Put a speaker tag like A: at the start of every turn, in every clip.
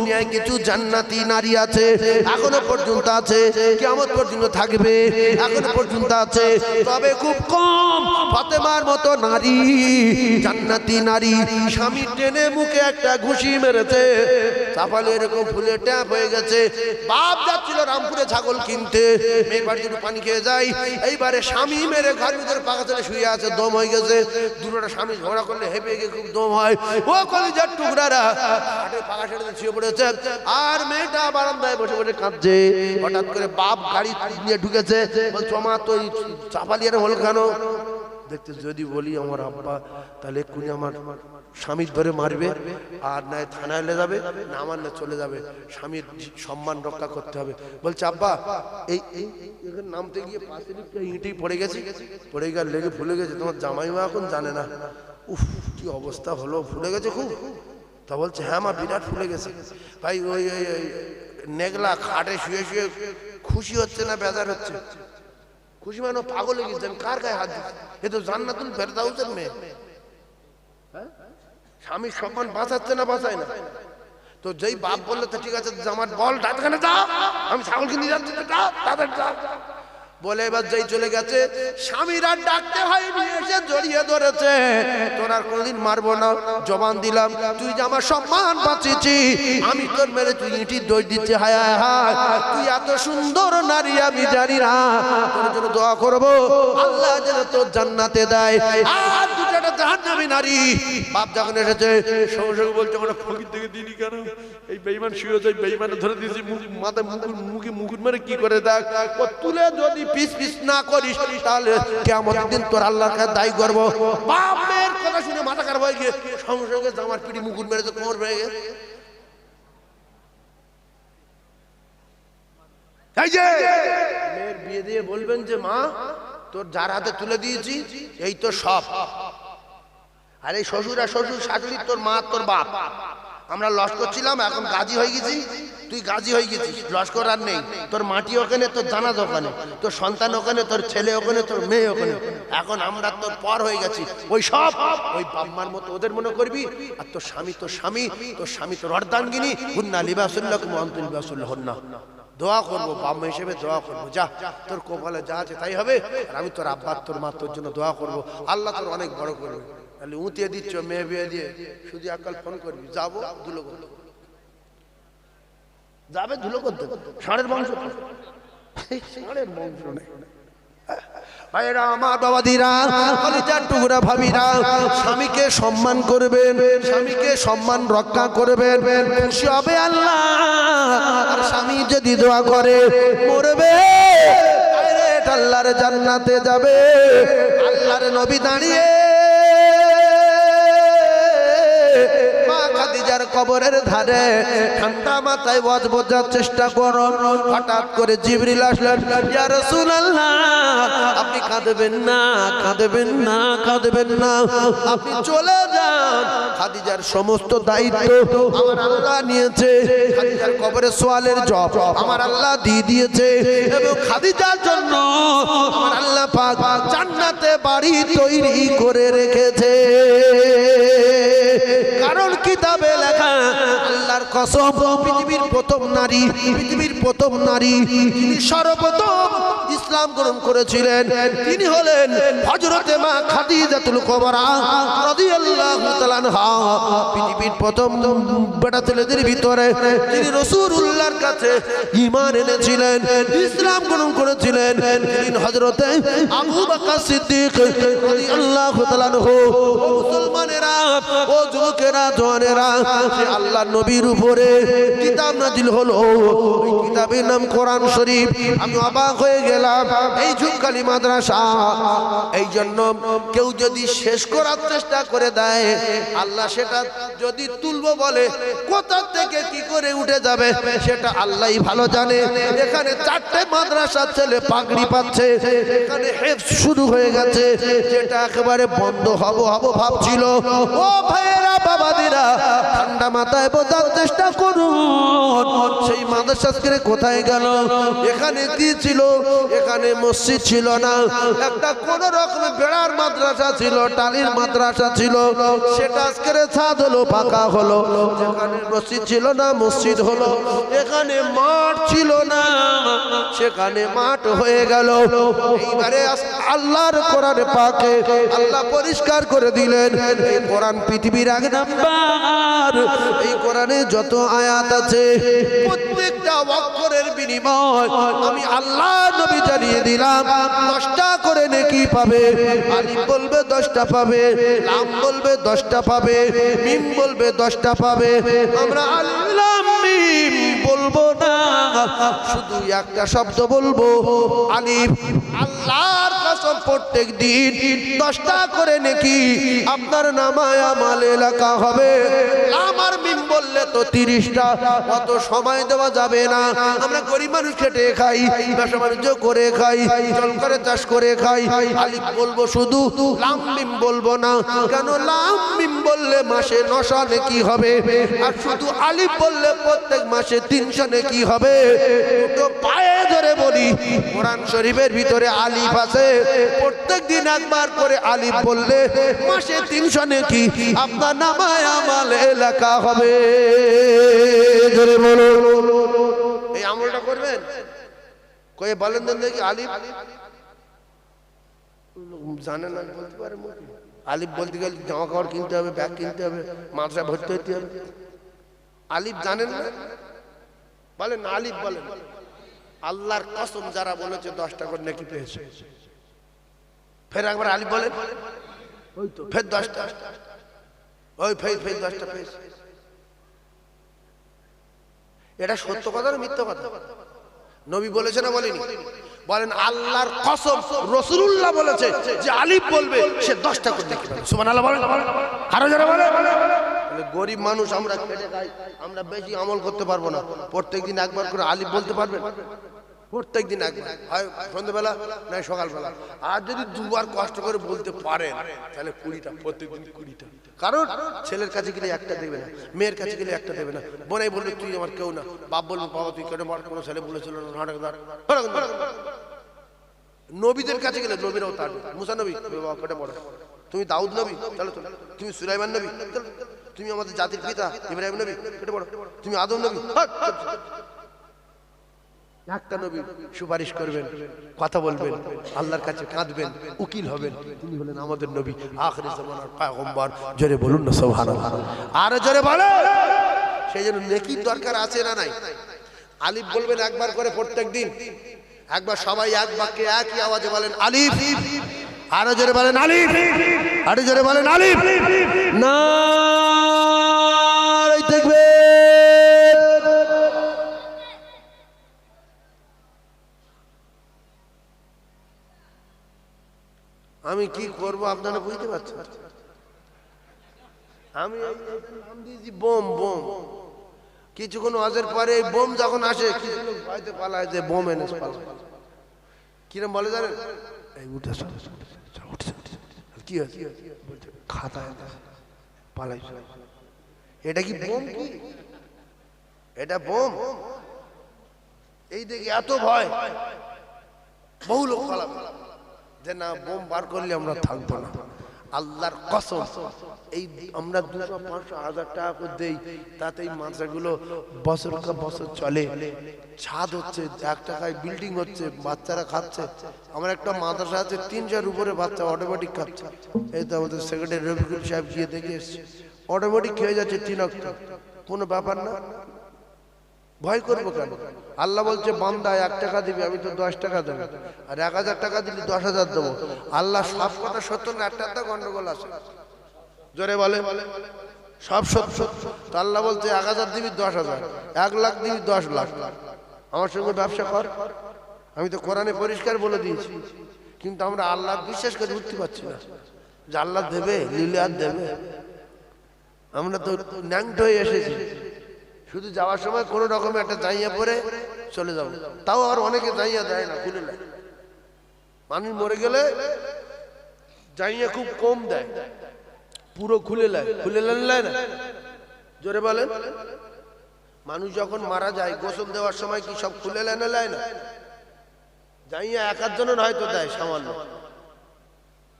A: দুনিয়ায় কিছু জান্নাতি নারী আছে, এখনো পর্যন্ত আছে, কিয়ামত পর্যন্ত থাকবে, এখনো পর্যন্ত আছে। তবে খুব কম ফাতেমার মতো নারী, জান্নাতি নারী, স্বামী টেনে মুখে একটা ঘুষি মেরেছে, চাপালে এরকম ফুলে ট্যাপ হয়ে গেছে। বাপ যাচ্ছিল রামপুরে ছাগল কিনতে, মেয়ে বাড়ি দুটো পানি খেয়ে যায়, এইবারে স্বামী মেরে ঘরের ভিতরে পাকা চলে শুয়ে আছে, দম হয়ে গেছে। দুটোটা স্বামী ঝগড়া করলে হেঁপে গিয়ে খুব দম হয়। ও কলিজার টুকরারা পাকা ছেড়ে শুয়ে পড়েছে, আর মেয়েটা বারান্দায় বসে বসে কাঁদছে। হঠাৎ করে বাপ গাড়ি নিয়ে ঢুকেছে, বলছো মা তো চাপালিয়ার হল কেন? দেখতে যদি বলি আমার আব্বা, তাহলে এক্ষুনি আমার স্বামীর ধরে মারবে, আর নয় থানায় এলে যাবে, না মারলে চলে যাবে, স্বামীর সম্মান রক্ষা করতে হবে। বলছে আব্বা এই নামতে গিয়ে পাশের ইঁটেই পড়ে গেছে, পড়ে গিয়ে লেগে ফুলে গেছে, তোমার জামাইমা এখন জানে না। উফ কি অবস্থা হলো, ফুলে গেছে খুব? তা বলছে হ্যাঁ মা বিরাট ফুলে গেছে। ভাই ওই নেগলা খাটে শুয়ে শুয়ে খুশি হচ্ছে না বেজার হচ্ছে? খুশি মানে পাগল হয়ে গেছেন, কার গায়ে হাত দিচ্ছে? এ তো জান্নাতুল ফেরদাউসের মেয়ে। স্বামীর সম্মান বাঁচাচ্ছে না, বাঁচায় না। তো যেই বাপ বললো তো ঠিক আছে আমার বল ডাক্তারখানে যা, আমি ছাগল কিনে যাচ্ছি, তাদের যা বলে এবার যেই চলে গেছে, স্বামীরা ডাকতে হয়নি, এসে জড়িয়ে ধরেছে। তোর আর কোনদিন মারবো না, জবান দিলাম, তুই যে আমার সম্মান বাঁচিয়েছি, আমি তোর মেরে তুই ইঁটি দই দিচ্ছে, হায় হায় হায়, তুই এত সুন্দর নারী আমি জানি না, তোর জন্য দোয়া করবো আল্লাহ যেন তোর জান্নাতে দেয়। আর দুটা জাহান্নামী নারী। বাপ যখন এসেছে সঙ্গে সঙ্গে বলছে আমরা ফকির থেকে দিনি কেন, এই বেঈমান শুয়ে যায়, বেঈমানে ধরে দিয়েছি, মাথায় মুখে মুকুট মেরে কি করে দেখ, ও তুলে যদি পিস পিস না করিস তাহলে কিয়ামতের দিন তোর আল্লাহর কাছে দায়ী করব। বাপ মেয়ের কথা শুনে মাথা খারাপ হয়ে গিয়ে সঙ্গে সঙ্গে জামার পিঠে মুকুট মেরেছে, কোমর ভেঙে গেছে। এই যে মেয়ের বিয়ে দিয়ে বলবেন যে মা তোর যার হাতে তুলে দিয়েছি এই তো সব, আর এই শ্বশুর আর শ্বশুর শাশুড়ি তোর মা তোর বাপ, আমরা লস্কর ছিলাম, এখন গাজী হয়ে গেছি, তুই গাজী হয়ে গেছিস, লস্কর আর নেই, তোর মাটি ওখানে, তোর জানাজ ওখানে, তোর সন্তান ওখানে, তোর ছেলে ওখানে, তোর মেয়ে ওখানে, এখন আমরা তোর পর হয়ে গেছি। ওই সব ওই বাম্মার মতো ওদের মনে করবি, আর তোর স্বামী তোর স্বামী, তোর স্বামী তোর অর্ধাঙ্গিনী, হুন্না লিবাসুল্লাকুম ওয়া আনতুম লিবাসুল্লাহুন্না। দোয়া করবো বাম্মা হিসেবে, দোয়া করবো, যা তোর কপালে যা আছে তাই হবে, আর আমি তোর আব্বা তোর মা তোর জন্য দোয়া করবো, আল্লাহ তোর অনেক বড় করবে। তাহলে উঁতিয়ে দিচ্ছ মেয়ে বিয়ে দিয়ে, শুধু একাল ফোন করবি, যাবো ধুলো করতে যাবে, ধুলো করতে ষাঁড়ের বংশ, ষাঁড়ের বংশ নেই। ভাইরা আমার, বাবাদিরা, কলিজার টুকরা ভাবিরা, স্বামীকে সম্মান করবেন, স্বামীকে সম্মান রক্ষা করবেন, খুশি হবে আল্লাহ। আর স্বামী যদি দোয়া করে মরবে, ডাইরেক্ট আল্লাহর জান্নাতে যাবে। আল্লাহর নবী দাঁড়িয়ে খাদিজার কবরের ধারে ঠান্ডা মাথায় ওয়াজ বোঝার চেষ্টা করুন। হঠাৎ করে জিবরিল আসলেন, ইয়া রাসূলুল্লাহ আপনি কাঁদবেন না, কাঁদবেন না, কাঁদবেন না, আপনি চলে যান, খাদিজার সমস্ত দায়িত্ব আমার আল্লাহ নিয়েছে, খাদিজার কবরে সোয়ালের জব আমার আল্লাহ দিয়ে দিয়েছে, এবং খাদিজার জন্য আমার আল্লাহ পাক জান্নাতে বাড়ি তৈরি করে রেখেছে। কারণ কিতাবে লেখা, আল্লাহর কসম, পৃথিবীর প্রথম নারী, পৃথিবীর প্রথম নারী যিনি সর্বপ্রথম ইসলাম গ্রহণ করেছিলেন তিনি হলেন হযরতে মা খাদিজাতুল কুবরা রাদিয়াল্লাহু তাআলা আনহা। পৃথিবীর প্রথম বেটা ছেলেদের ভিতরে যিনি রাসূলুল্লাহর কাছে ঈমান এনেছিলেন, ইসলাম গ্রহণ করেছিলেন, তিনি হযরতে আবু বকর সিদ্দিক রাদিয়াল্লাহু তাআলা আনহু। মুসলমানেরা, ও যুবকেরা, জওয়ানেরা, সে আল্লাহর নবীর উপরে কিতাব নাজিল হলো, ওই কিতাবের নাম কোরআন শরীফ। আমি অবাক হয়ে গেলাম, এই ঝুমখালি মাদ্রাসা, এই জন্য কেউ যদি শেষ করার চেষ্টা করে দেয়, আল্লাহ সেটা যদি তুলবো বলে কোথা থেকে কি করে উঠে যাবে সেটা আল্লাহই ভালো জানে। এখানে 4টে মাদ্রাসার ছেলে পাগড়ি পাচ্ছে, এখানে হেফজ শুরু হয়ে গেছে, যেটা একেবারে বন্ধ হব ভাবছিল। ও ভাইয়েরা, বাবাদিরা, ঠান্ডা মাথায় বোঝার চেষ্টা করুন, সেই মাদ্রাসা আজকে কোথায় গেল? এখানে কি ছিল? এখানে মসজিদ ছিল না, একটা কোন রকম বেড়ার মাদ্রাসা ছিল, টালির মাদ্রাসা ছিল, সেটা আজকে ছাদ হলো, পাকা হলো। যেখানে মসজিদ ছিল না মসজিদ হলো, এখানে মাঠ ছিল না সেখানে মাঠ হয়ে গেল। এইবারে আল্লাহর কোরআন পাকে আল্লাহ পরিষ্কার করে দিলেন, এই কোরআন পৃথিবীর এক নাম্বার। এই কোরআনে যত আয়াত আছে প্রত্যেকটা অক্ষরের বিনিময় আমি আল্লাহ নবী জানিয়ে দিলাম 10টা করে নেকি পাবে। আলিফ বলবে 10টা পাবে, লাম বলবে 10টা পাবে, মিম বলবে 10টা পাবে। আমরা আল্লাহ মিম বলবো না, শুধু একটা শব্দ বলবো আলিফ। আল্লাহর কসম প্রত্যেক দিন 10টা করে নেকি আপনার নামায় আমলে লেখা হবে। আমার মিম বললে তো 30টা, অত সময় দেওয়া যাবে না। আমরা গরিব মানুষ খেটে খাই, ব্যবসা বাণিজ্য করে খাই, জল করে চাষ করে খাই। আলিফ বলবো শুধু, লাম মিম বলবো না। কেন? লাম মিম বললে মাসে 900 নেকি হবে, আর শুধু আলিফ বললে প্রত্যেক মাসে 300 নেকি হবে। তো পায়ে ধরে বলি, কোরআন শরীফের ভিতরে আলিফ আছে, প্রত্যেক দিন একবার করে আলিফ বললে মাসে 300 নেকি আপনার নামায় আমলে লেখা হবে। ধরে বলো, এই আমলটা করবেন। কয়ে বলেন দেন দেখি আলিফ জানে না, বলতে পারে আলিফ বলতে গেলে জামা কাপড় কিনতে হবে, ব্যাগ কিনতে হবে, মাদ্রাসা ভর্তি হতে হবে। আলিফ জানেন না? বলেন আলিফ বলেন। আল্লাহর কসম যারা বলেছে 10টা করে নেকি পেয়েছে, ফের একবার আলিফ বলেন, ওই তো ফের 10টা, ওই ফের 10টা পেয়েছে। এটা সত্য কথা না মিথ্যা কথা? নবী বলেছে না বলেনি? বলেন আল্লাহর কসম, রাসূলুল্লাহ বলেছে যে আলিফ বলবে সে 10টা করে নেকি পাবে। সুবহানাল্লাহ বলেন, আরো যারা বলে। গরিব মানুষ আমরা খেটে খাই, আমরা বেশি আমল করতে পারবো না। প্রত্যেকদিন একবার করে আলিফ বলতে পারবেন? প্রত্যেকদিন একবার, হয় সন্ধ্যাবেলা না সকালবেলা। আর যদি দুবার কষ্ট করে বলতে পারেন তাহলে 20টা, প্রত্যেকদিন 20টা। কারণ ছেলের কাছে গেলে একটা দেবে না, মেয়ের কাছে গেলে একটা দেবে না, বোনাই বলবে তুই আমার কেউ না, বাপ বলবে বাবা তুই কেটে মার, কোনো ছেলে বলেছিল নাটকদার। নবীদের কাছে গেলে নবীরাও তার, মুসা নবী বাবা কেটে মরে, তুমি দাউদ নবী চলো, তুমি সুলাইমান নবী চলো, তুমি আমাদের জাতির পিতা ইব্রাহিম নবী কেটে পড়ো, তুমি আদম নবী। একটা নবী সুপারিশ করবেন, কথা বলবেন, আল্লাহর কাছে কাঁদবেন, উকিল হবেন, তিনি হলেন আমাদের নবী, আখিরি জামানার পয়গম্বর। জোরে বলুন না সুবহানাল্লাহ, আর জোরে বলো। সেই জন্য নেকির দরকার আছে না নাই? আলিফ বলবেন একবার করে প্রত্যেক দিন, একবার সবাই এক বাক্যে একই আওয়াজে বলেন আলিফ, আরো জোরে বলেন আলিফ, আরো জোরে বলেন আলিফ। না দেখবে আমি কি করব আপনারা বুঝতে পারছেন? আমি নাম দিয়েছি বোম। বোম কিছুক্ষণ ওয়াজের পরে এই বোম যখন আসে কিছু লোক ভয়তে পালায় যে বোম এনে পালায়। কিরম বলে জানেন? এই উঠে কি হচ্ছে? খাতায় পালাই। এটা কি বোম? কি এটা বোম? এই দেখি এত ভয়, বহু লোক পালাবে যে না বোম বার করলে আমরা থাকবো না। আল্লাহর কসম, এই আমরা 200, 500, 1000 টাকা করে দেই, তাতে এই মাদ্রাসাগুলো বছর বছর চলে। ছাদ হচ্ছে, 1 টাকায় বিল্ডিং হচ্ছে, বাচ্চারা খাচ্ছে। আমার একটা মাদ্রাসা আছে 300-এর উপরে বাচ্চা অটোমেটিক খাচ্ছে। এই তো আমাদের সেক্রেটারি রফিকুল সাহেব গিয়ে দেখে এসছে, অটোমেটিক খেয়ে যাচ্ছে 3 অক্ট, কোনো ব্যাপার না। ভয় করবো কেন? আল্লাহ বলছে বান্দা 1 টাকা দিবি, আমি তো 10 টাকা দেবো, আর 1000 টাকা দিলি 10,000 দেবো। আল্লাহ সব কথা সত্য না, একটা গন্ডগোল আছে। জোরে বলে সব সত্য। তো আল্লাহ বলছে 1000 দিবি 10,000, 1 লাখ দিবি 10 লাখ। আমার সঙ্গে ব্যবসা কর। আমি তো কোরআনে পরিষ্কার বলে দিয়েছি, কিন্তু আমরা আল্লাহ বিশ্বাস করে উঠতে পারছি না যে আল্লাহ দেবে, নিলে আর দেবে। আমরা তো ন্যাংট হয়ে এসেছি, শুধু যাওয়ার সময় কোনো রকমের একটা জাইয়া পরে চলে যাবো। তাও আর অনেকে জাইয়া দেয় না, খুলে নেয়। মানুষ মরে গেলে জাইয়া খুব কম দেয়, পুরো খুলে নেয়। খুলে নেয় না? জোরে বলেন। মানুষ যখন মারা যায় গোসল দেওয়ার সময় কি সব খুলে লেনে নেয় না? যাইয়া এক আধজনের হয়তো দেয়, সামান্য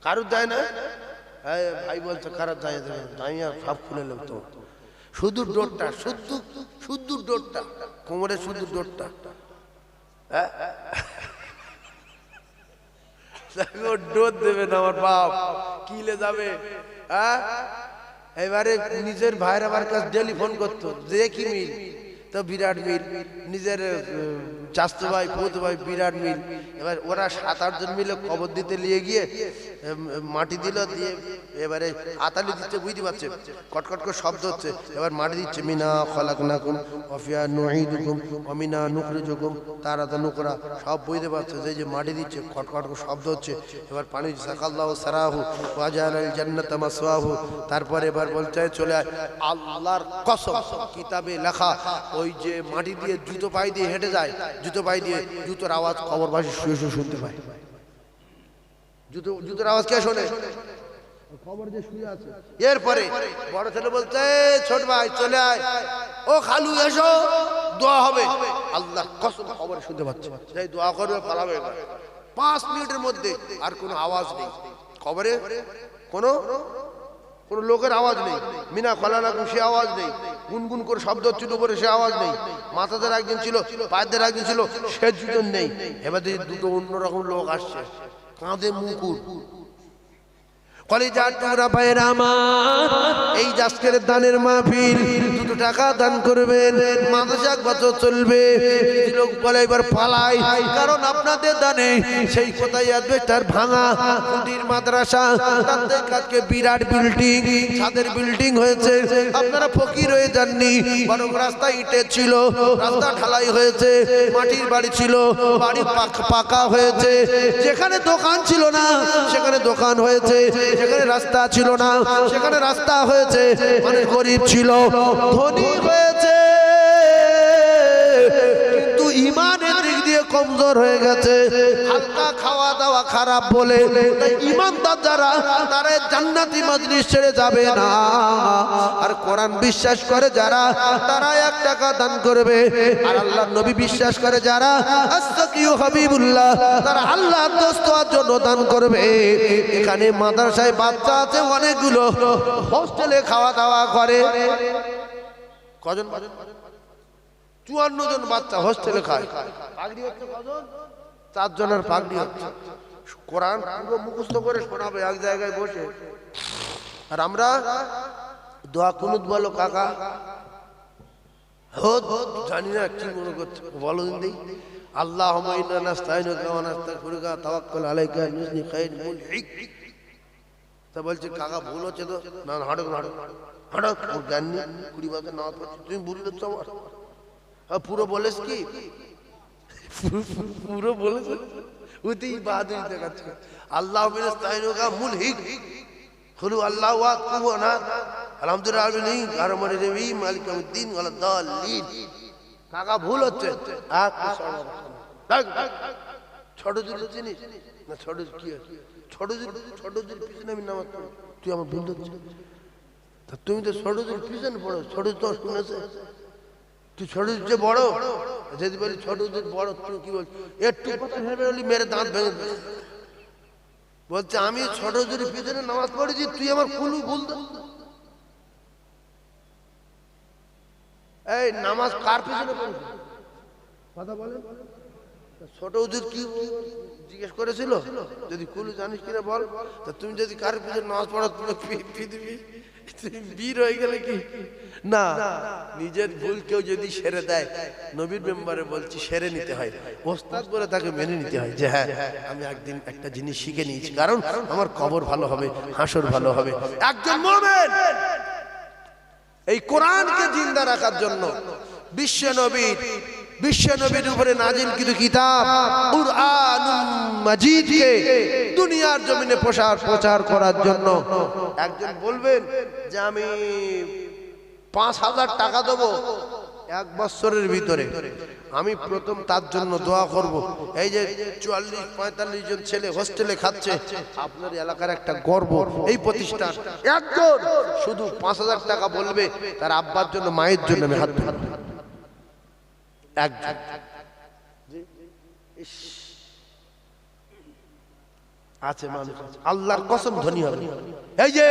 A: কারুর দেয় না। হ্যাঁ ভাই বলছে কারোর দেয় যাইয়া সব খুলে নেব তো, শুধু ডোরটা, শুধু ডোরটা, কোমরে শুধু ডোরটা। ডোর দেবে না আমার বাপ, কিলে যাবে। হ্যাঁ এবারে নিজের ভাইয়ের আমার কাছে টেলিফোন করতো, যে কি মিল, তো বিরাট মিল, নিজের চাচতো ভাই পৌতো ভাই বিরাট মিল। এবার ওরা 7-8 জন মিলে খবর দিতে নিয়ে গিয়ে মাটি দিল, দিয়ে এবারে আতালি দিচ্ছে, বুঝতে পারছে কটকট করে শব্দ হচ্ছে। এবার মাটি দিচ্ছে, মিনা খলাকনাকুম ওয়াফিয়া নুঈদুকুম ওয়া মিনা নুখরিজুকুম তারাতান নুকরা, সব বুঝতে পারছে যে যে মাটি দিচ্ছে খটখট করে শব্দ হচ্ছে। এবার পানি সাকাল্লাহু সারাহু ওয়া জাআলাল জান্নাতা মাসওয়াহু। তারপরে এবার বলতে চলে আয়, আল্লাহর কসম কিতাবে লেখা, ওই যে মাটি দিয়ে জুতো পায়ে দিয়ে হেঁটে যায়, জুতো পায়ে দিয়ে জুতোর আওয়াজ কবরবাসী শুয়ে শুয়ে শুনতে পায়। জুতোর আওয়াজ কে শোনে? কবর যে শুয়ে আছে। এরপরে বড় ছেলে বলতে, ছোট ভাই চলে আয়, ও খালু এসো, দোয়া হবে। আল্লাহর কসম কবর শুনতে পাচ্ছে, যাই দোয়া করবে পালাবে। 5 মিনিটের মধ্যে আর কোনো আওয়াজ নেই, কবরে কোনো লোকের আওয়াজ নেই, মিনা খলানাকুম সে আওয়াজ নেই, গুনগুন করে শব্দ হচ্ছে উপরে সে আওয়াজ নেই, মাথাদের একজন ছিল, পায়েদের একজন ছিল, সে দুজন নেই। এবার দুটো অন্যরকম লোক আসছে, কাঁধে মুকুট। কলিজার টুকরা ভাইয়ের আমার, এই আজকের দানের মাহফিল, 2 টাকা দান করবেন, মাদ্রাসা 1 বছর চলবে। লোক বলে এবার পালাই, কারণ আপনাদের দানে সেই কোথায় অ্যাডভেস্টার ভাঙা কুটির মাদ্রাসা, তাদের কাছে বিরাট বিল্ডিং, ছাদের বিল্ডিং হয়েছে। আপনারা ফকির হয়ে যাননি, বরং রাস্তা ইটের ছিল, রাস্তা ঢালাই হয়েছে। মাটির বাড়ি ছিল, বাড়ি পাকা হয়েছে। যেখানে দোকান ছিল না সেখানে দোকান হয়েছে, যেখানে রাস্তা ছিল না সেখানে রাস্তা হয়েছে। মানে গরিব ছিল, ধনী হয়েছে, কিন্তু ইমানের দিক দিয়ে কমজোর হয়ে গেছে। হালকা খাওয়া দাওয়া খারাপ বলে ইমানদার যারা, তারা জান্নাতি মাজলিস ছেড়ে যাবে না। আর কোরআন বিশ্বাস করে যারা, তারা 1 টাকা দান করবে। আর আল্লাহর নবী বিশ্বাস করে যারা, আস্তাকিউ হাবিবুল্লাহ, তারা আল্লাহর দোস্ত হওয়ার জন্য দান করবে। এখানে মাদ্রাসায় বাচ্চা আছে অনেকগুলো, হোস্টেলে খাওয়া দাওয়া করে। কজন? 54 জন বাচ্চা হোস্টেলে খায়। পাগড়ি হচ্ছে কজন? 4 জনের পাগড়ি হচ্ছে। কোরআন পুরো মুখস্থ করে শোনাবে এক জায়গায় বসে। আর আমরা দোয়া কুনুত বলো কাকা, জানি না কি মনে করছে, বলো দিন। আল্লাহুম্মা ইন্না নাস্তাইনুকা ওয়া নাস্তাগফিরুকা তাওয়াক্কাল আলাইকা নুজনি খাইর মুলহিক। তা বলছে কাকা ভুল হচ্ছে তো। না হাঁটো হাঁটো হাঁটো, ওর জ্ঞান নেই, 20 বছর নামাজ পড়ছে, তুমি ভুল করছো। আমার পুরো বলেছ কি? পুরো বলেছ, ওতেই বাহাদুরি দেখাচ্ছে। আল্লাহুম্মা নাস্তাইনুকা মুলহিক হলু আল্লাহু আকবার না আলহামদুলিল্লাহ আলামিন আরহামানির রহিম মালিক ইয়াউমিদ্দিন ওয়ালা দাল্লিন। কাকা ভুল হচ্ছে। ছোট ছোট চিনিস না? ছোট কি ছোট ছোট পিছনে আমি নামাজ পড়ি, তুই আমার ভুল হচ্ছে। তুমি তো ছোট পিছনে পড়ো, ছোট তো শুনেছে, তুই ছোট যে বড়, যদি বলি ছোট বড়, তুই কি বলছিস? একটু কথা ভেবে বলি মেরে দাঁত ভেঙে বলছে আমি ছোট জুড়ি পিছনে নামাজ পড়েছি, তুই আমার কুলু ভুল। এই নামাজ কার পিছনে পড়েছি কথা বলে? ছোট হুজুর কি জিজ্ঞেস করেছিল, যদি কুলু জানিস কিনা বল। তা তুমি যদি কার পিছনে নামাজ পড়ো, পৃথিবী বীর হয়ে গেলে কি না? নিজের ভুল কেউ যদি সেরে দেয়, নবীর মেম্বারে বলছি সেরে নিতে হয়, ওস্তাদ বলে তাকে মেনে নিতে হয় যে হ্যাঁ আমি একদিন একটা জিনিস শিখে নিয়েছি, কারণ আমার কবর ভালো হবে, হাসর ভালো হবে। একজন মুমিন এই কোরআনকে জিন্দা রাখার জন্য বিশ্ব নবীর উপরে নাজিল কিছু কিতাব কুরআনুল মাজিদকে দুনিয়ার জমিনে প্রচার করার জন্য একজন বলবেন যে আমি 5000 টাকা দেবো 1 বছরের ভিতরে, আমি প্রথম তার জন্য দোয়া করব। এই যে 44-45 জন ছেলে হোস্টেলে খাচ্ছে, আপনার এলাকার একটা গর্ব এই প্রতিষ্ঠান। একজন শুধু 5000 টাকা বলবে, তার আব্বার জন্য মায়ের জন্য আমি হাত একজন আছে মানুষ আল্লাহর কসম ধনী হবে। এই যে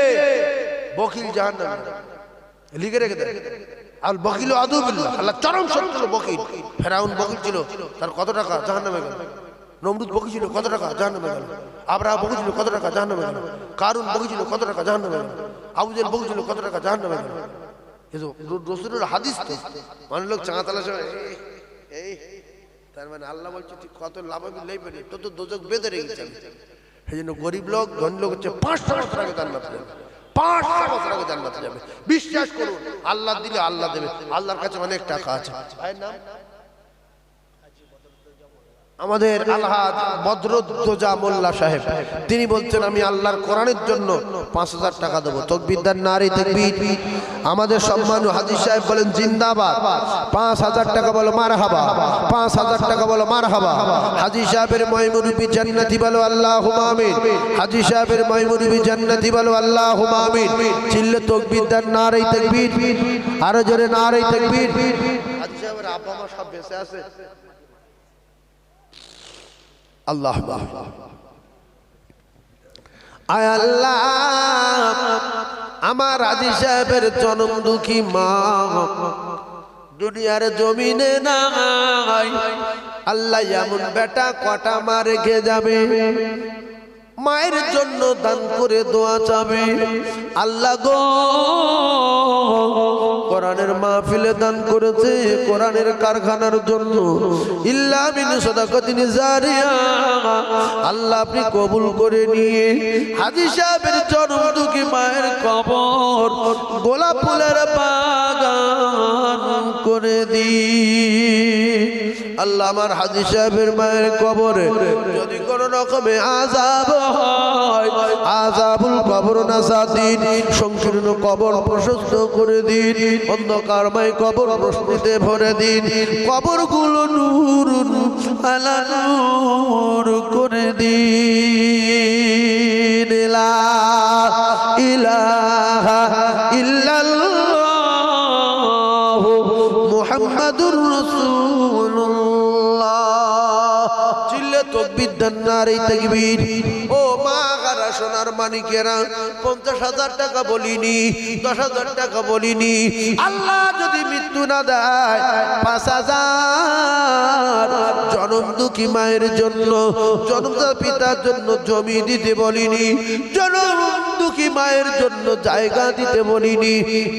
A: বকিল জাহান্নামে লিখে রেখে দেয় আল বকিল আদুবিল্লাহ, আল্লাহ চরম শত্রু বকিল। ফেরাউন বকিল ছিল, তার কত টাকা জাহান্নামে গেল। নমরুদ বকিল ছিল, কত টাকা জাহান্নামে গেল। আবরাহা বকিল ছিল, কত টাকা জাহান্নামে গেল। কারুন বকিল ছিল, কত টাকা জাহান্নামে গেল। আবু জেহেল বকিল ছিল, কত টাকা জাহান্নামে গেল। রাসূলের হাদিস তো অনেক লোক চাঁতালা এই তার মানে আল্লাহ বলছে ঠিক কত লাভ আমি লেই পারি তো তো দোজক বেঁধে রেখেছে। সেই জন্য গরিব লোক ধনী লোক হচ্ছে 500 বছর আগে জান্নাতে যাবে, 500 বছর আগে জান্নাতে যাবে। বিশ্বাস করুন, আল্লাহ দিলে আল্লাহ দেবে, আল্লাহর কাছে অনেক টাকা আছে। ভাইয়ের নাম আমাদের আলহাজ বদরুদ্দোজা মোল্লা সাহেব, তিনি বলছেন আমি আল্লাহর কোরআনের জন্য 5000 টাকা দেবো। তাকবীর দেন, নারে তাকবীর। আমাদের সম্মানীয় হাজী সাহেব বলেন জিন্দাবাদ। 5000 টাকা বলো মারহাবা, 5000 টাকা বলো মারহাবা। হাজী সাহেবের ময়মুরবি জান্নাতি বলো আল্লাহুম্মা আমিন। হাজী সাহেবের ময়মুরবি জান্নাতি বলো আল্লাহুম্মা আমিন। চিল্লে তাকবীর দেন, নারে তাকবীর। আরো জোরে নারে তাকবীর। হাজী সাহেবের আব্বা মা সব বেঁচে আছে। আল্লাহ আয় আল্লাহ, আমার হাজী সাহেবের জনম দুঃখী মা দুনিয়ার জমিনে নাই। আল্লাহ এমন বেটা কটা মা রেখে যাবে, মায়ের জন্য দান করে দোয়া চাবে। আল্লাহ গো, কোরআনের মাহফিলে দান করেছে কোরআনের কারখানার জন্য, ইল্লা মিন সাদাকাতিন জারিয়া, আল্লাহ আপনি কবুল করে নিয়ে হাজী সাহেবের জনম দুঃখী মায়ের কবর গোলাপ ফুলের বাগান করে দিন। আল্লাহ আমার হাজী সাহেবের মায়ের কবরে যদি কোনো রকমে আযাব হয়, আযাবুল কবর নাসাদিন, সংকীর্ণ কবর প্রশস্ত করে দিন, অন্ধকারময় কবর রোশনিতে ভরে দিন, কবরগুলো নূর আলা নূর করে দিন। লা ইলাহা ইল্লাল্লাহু মুহাম্মাদুর রাসূলুল্লাহ। চিল্লে তাকবীর দেন, নারে তাকবীর। ও মা গারা সোনার মানিকেরা, 50,000 টাকা বলিনি, 10,000 টাকা বলিনি। আল্লাহ যদি মৃত্যু না দেয় 5,000 জনম দুঃখী মায়ের জন্য, জনমদাতা পিতার জন্য জমি দিতে বলিনি, জনম দুঃখী মায়ের জন্য জায়গা দিতে বলিনি।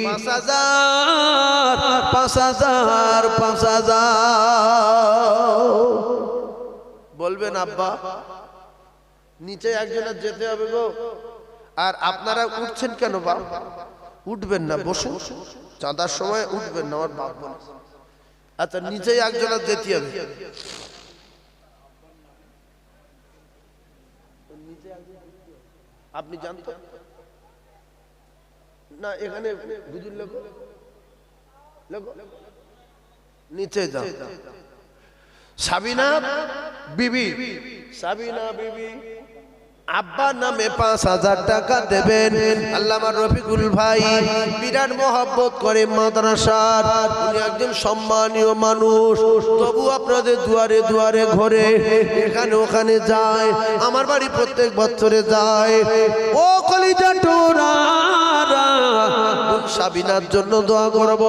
A: 5,000 5,000 5,000 বলবেন আব্বা নিচে একজনের যেতে হবে গো। আর আপনারা উঠছেন কেন বাপ? উঠবেন না, বসুন, চাঁদার সময় উঠবেন না, আমার বাপ বলে। আচ্ছা নিচে একজনের যেতে হবে, আপনি জানতেন না? এখানে বুঝুন লোক নিচে যান। সাবিনা বিবি, সাবিনা বিবি আব্বা নামে 5,000 টাকা দেবেন। আল্লামা রফিকুল ভাই বিরাট মহব্বত করে মাদ্রাসার, উনি একজন সম্মানীয় মানুষ, তবু আপনাদের দুয়ারে দুয়ারে ঘোরে, এখানে ওখানে যায়, আমার বাড়ি প্রত্যেক বছরে যায়। ও কলিজা টোরা, সাবিনার জন্য দোয়া করব।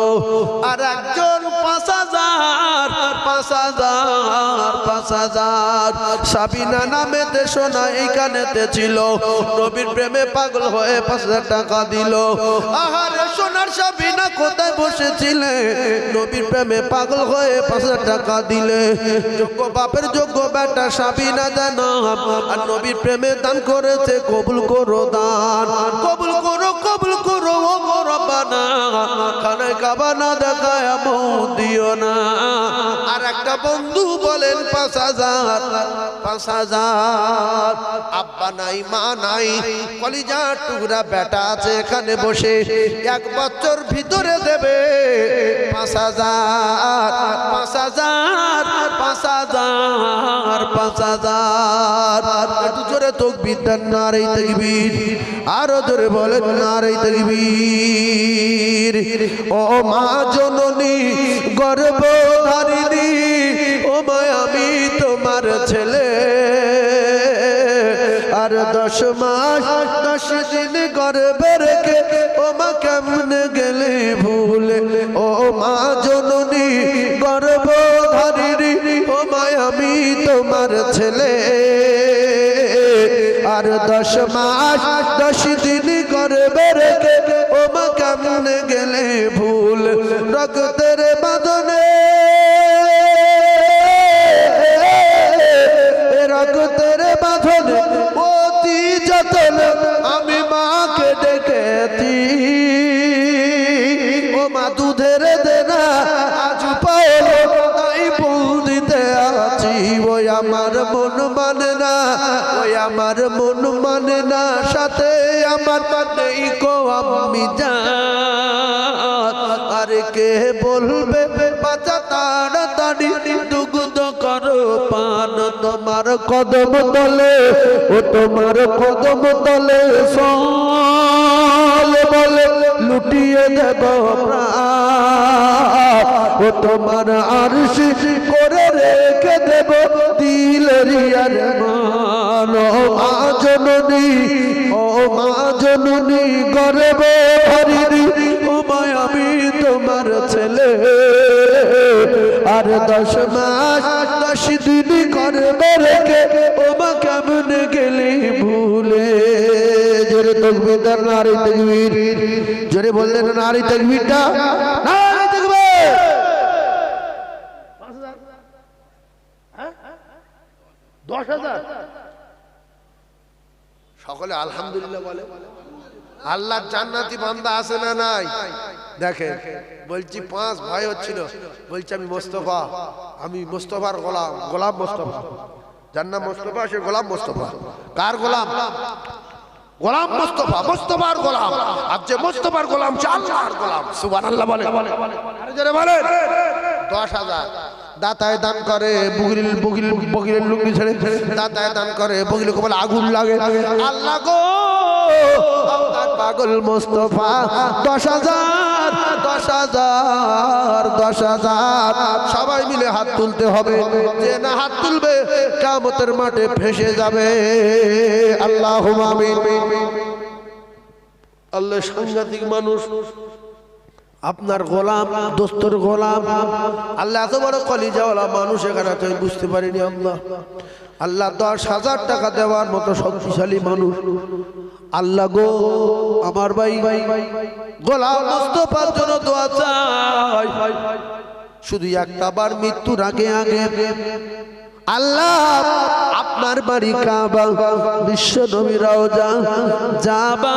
A: আর একজন 5,000 5,000 সাবিনা নামে দেশনা এইখানেতে ছিল, নবীর প্রেমে পাগল হয়ে 5,000 টাকা দিল। আহারে সোনার সাবিনা কোথায় বসেছিলে, নবীর প্রেমে পাগল হয়ে 5,000 টাকা দিলে। যোগ্য বাপের যোগ্য বেটা সাবিনা যেন আর নবীর প্রেমে দান করেছে, কবুল করো দান, কবুল করো, কবুল করো ও রব্বানা। খানায় কাবা না দেখায় মুখ দিও না। আর একটা বন্ধু বলেন 5,000 5,000 আব্বা নাই মা নাই, কলিজার টুকরা বেটা আছে এখানে বসে, 1 বছর ভিতরে দেবে 5,000 5,000 5,000 5,000। একটু জোরে তাকবীর দেন, নারে তাকবীর। আরো জোরে বলেন, নারে তাকবীর। ও মা জননী গর্ভধারিণী ও মা আমি তোমার ছেলে আর 10 মাস 10 দিন গর্ভে রেখে ও মা কেমনে গেলে ভুলে ও মা জননী গর্ভধারিণী ও মা আমি তোমার ছেলে আর 10 মাস 10 দিন গর্ভে রেখে ও মা কেমনে গেলে ভুল রক্তের বাঁধনে রক্তের বাঁধনে অতি যতন আমি মাকে ডেকেছি ও মা দুধের দেনা আজ পাওলো তাই ফুল দিতে আছি ওই আমার মন মানে না ওই আমার মন মানে না সাথে আমার নেই কো আমি জান আর কে বলবে বাঁচা তাড়াতাড়ি দুগ্ধ করো পান তোমার কদম তলে ও তোমার কদম তলে সল বলে লুটিয়ে দেব প্রাণ ও তোমার আরশি করে রেখে দেব দিলের মান ও মা জননী ও মা জননী গর্ভধারিণী ও মা আমি তোমার ছেলে আর 10 মাস 10 দিন গর্ভে রেখে ও মা কেমনে গেলি ভুলে জোরে তাকবীর দাও নারে তাকবীর জোরে বললেন নারে তাকবীরটা নারে তাকবীর 5000 হ্যাঁ 10000 সকলে আলহামদুলিল্লাহ বলে আল্লাহ জান্নাতি বান্দা আছে না নাই দেখেন বলছি 5 ভাই হচ্ছিল বলছি আমি মোস্তফা আমি মোস্তফার গোলাম গোলাম মোস্তফা জান্নাত মোস্তফা সে গোলাম মোস্তফা কার গোলাম গোলাম মোস্তফা মুস্তাফার গোলাম আর যে মুস্তাফার গোলাম সে আল্লাহর গোলাম সুবহানাল্লাহ বলে আরে জোরে বলেন 10000 দাতায় দান করে বগিলের লুঙ্গি ছেড়ে দাতায় দান করে বগিলে কোমল আগুন লাগে আল্লাহ গো আপনার পাগল মুস্তাফা 10000 সবাই মিলে হাত তুলতে হবে যে না হাত তুলবে কিয়ামতের মাঠে ফেসে যাবে আল্লাহুম্মা আমিন আল্লাহ সাংঘাতিক মানুষ আপনার গোলাম দোস্তর গোলাম আল্লাহ এত বড় কলিজাওয়ালা মানুষ এখানে তো বুঝতে পারিনি আল্লাহ 10,000 টাকা দেওয়ার মতো শক্তিশালী মানুষ আল্লাহ গো আমার ভাই গোলাম মুস্তাফার জন্য দোয়া চাই শুধু একটা বার মৃত্যুর আগে আল্লাহ আপনার বাড়ি কাবা বিশ্ব নবী রওজা যাবার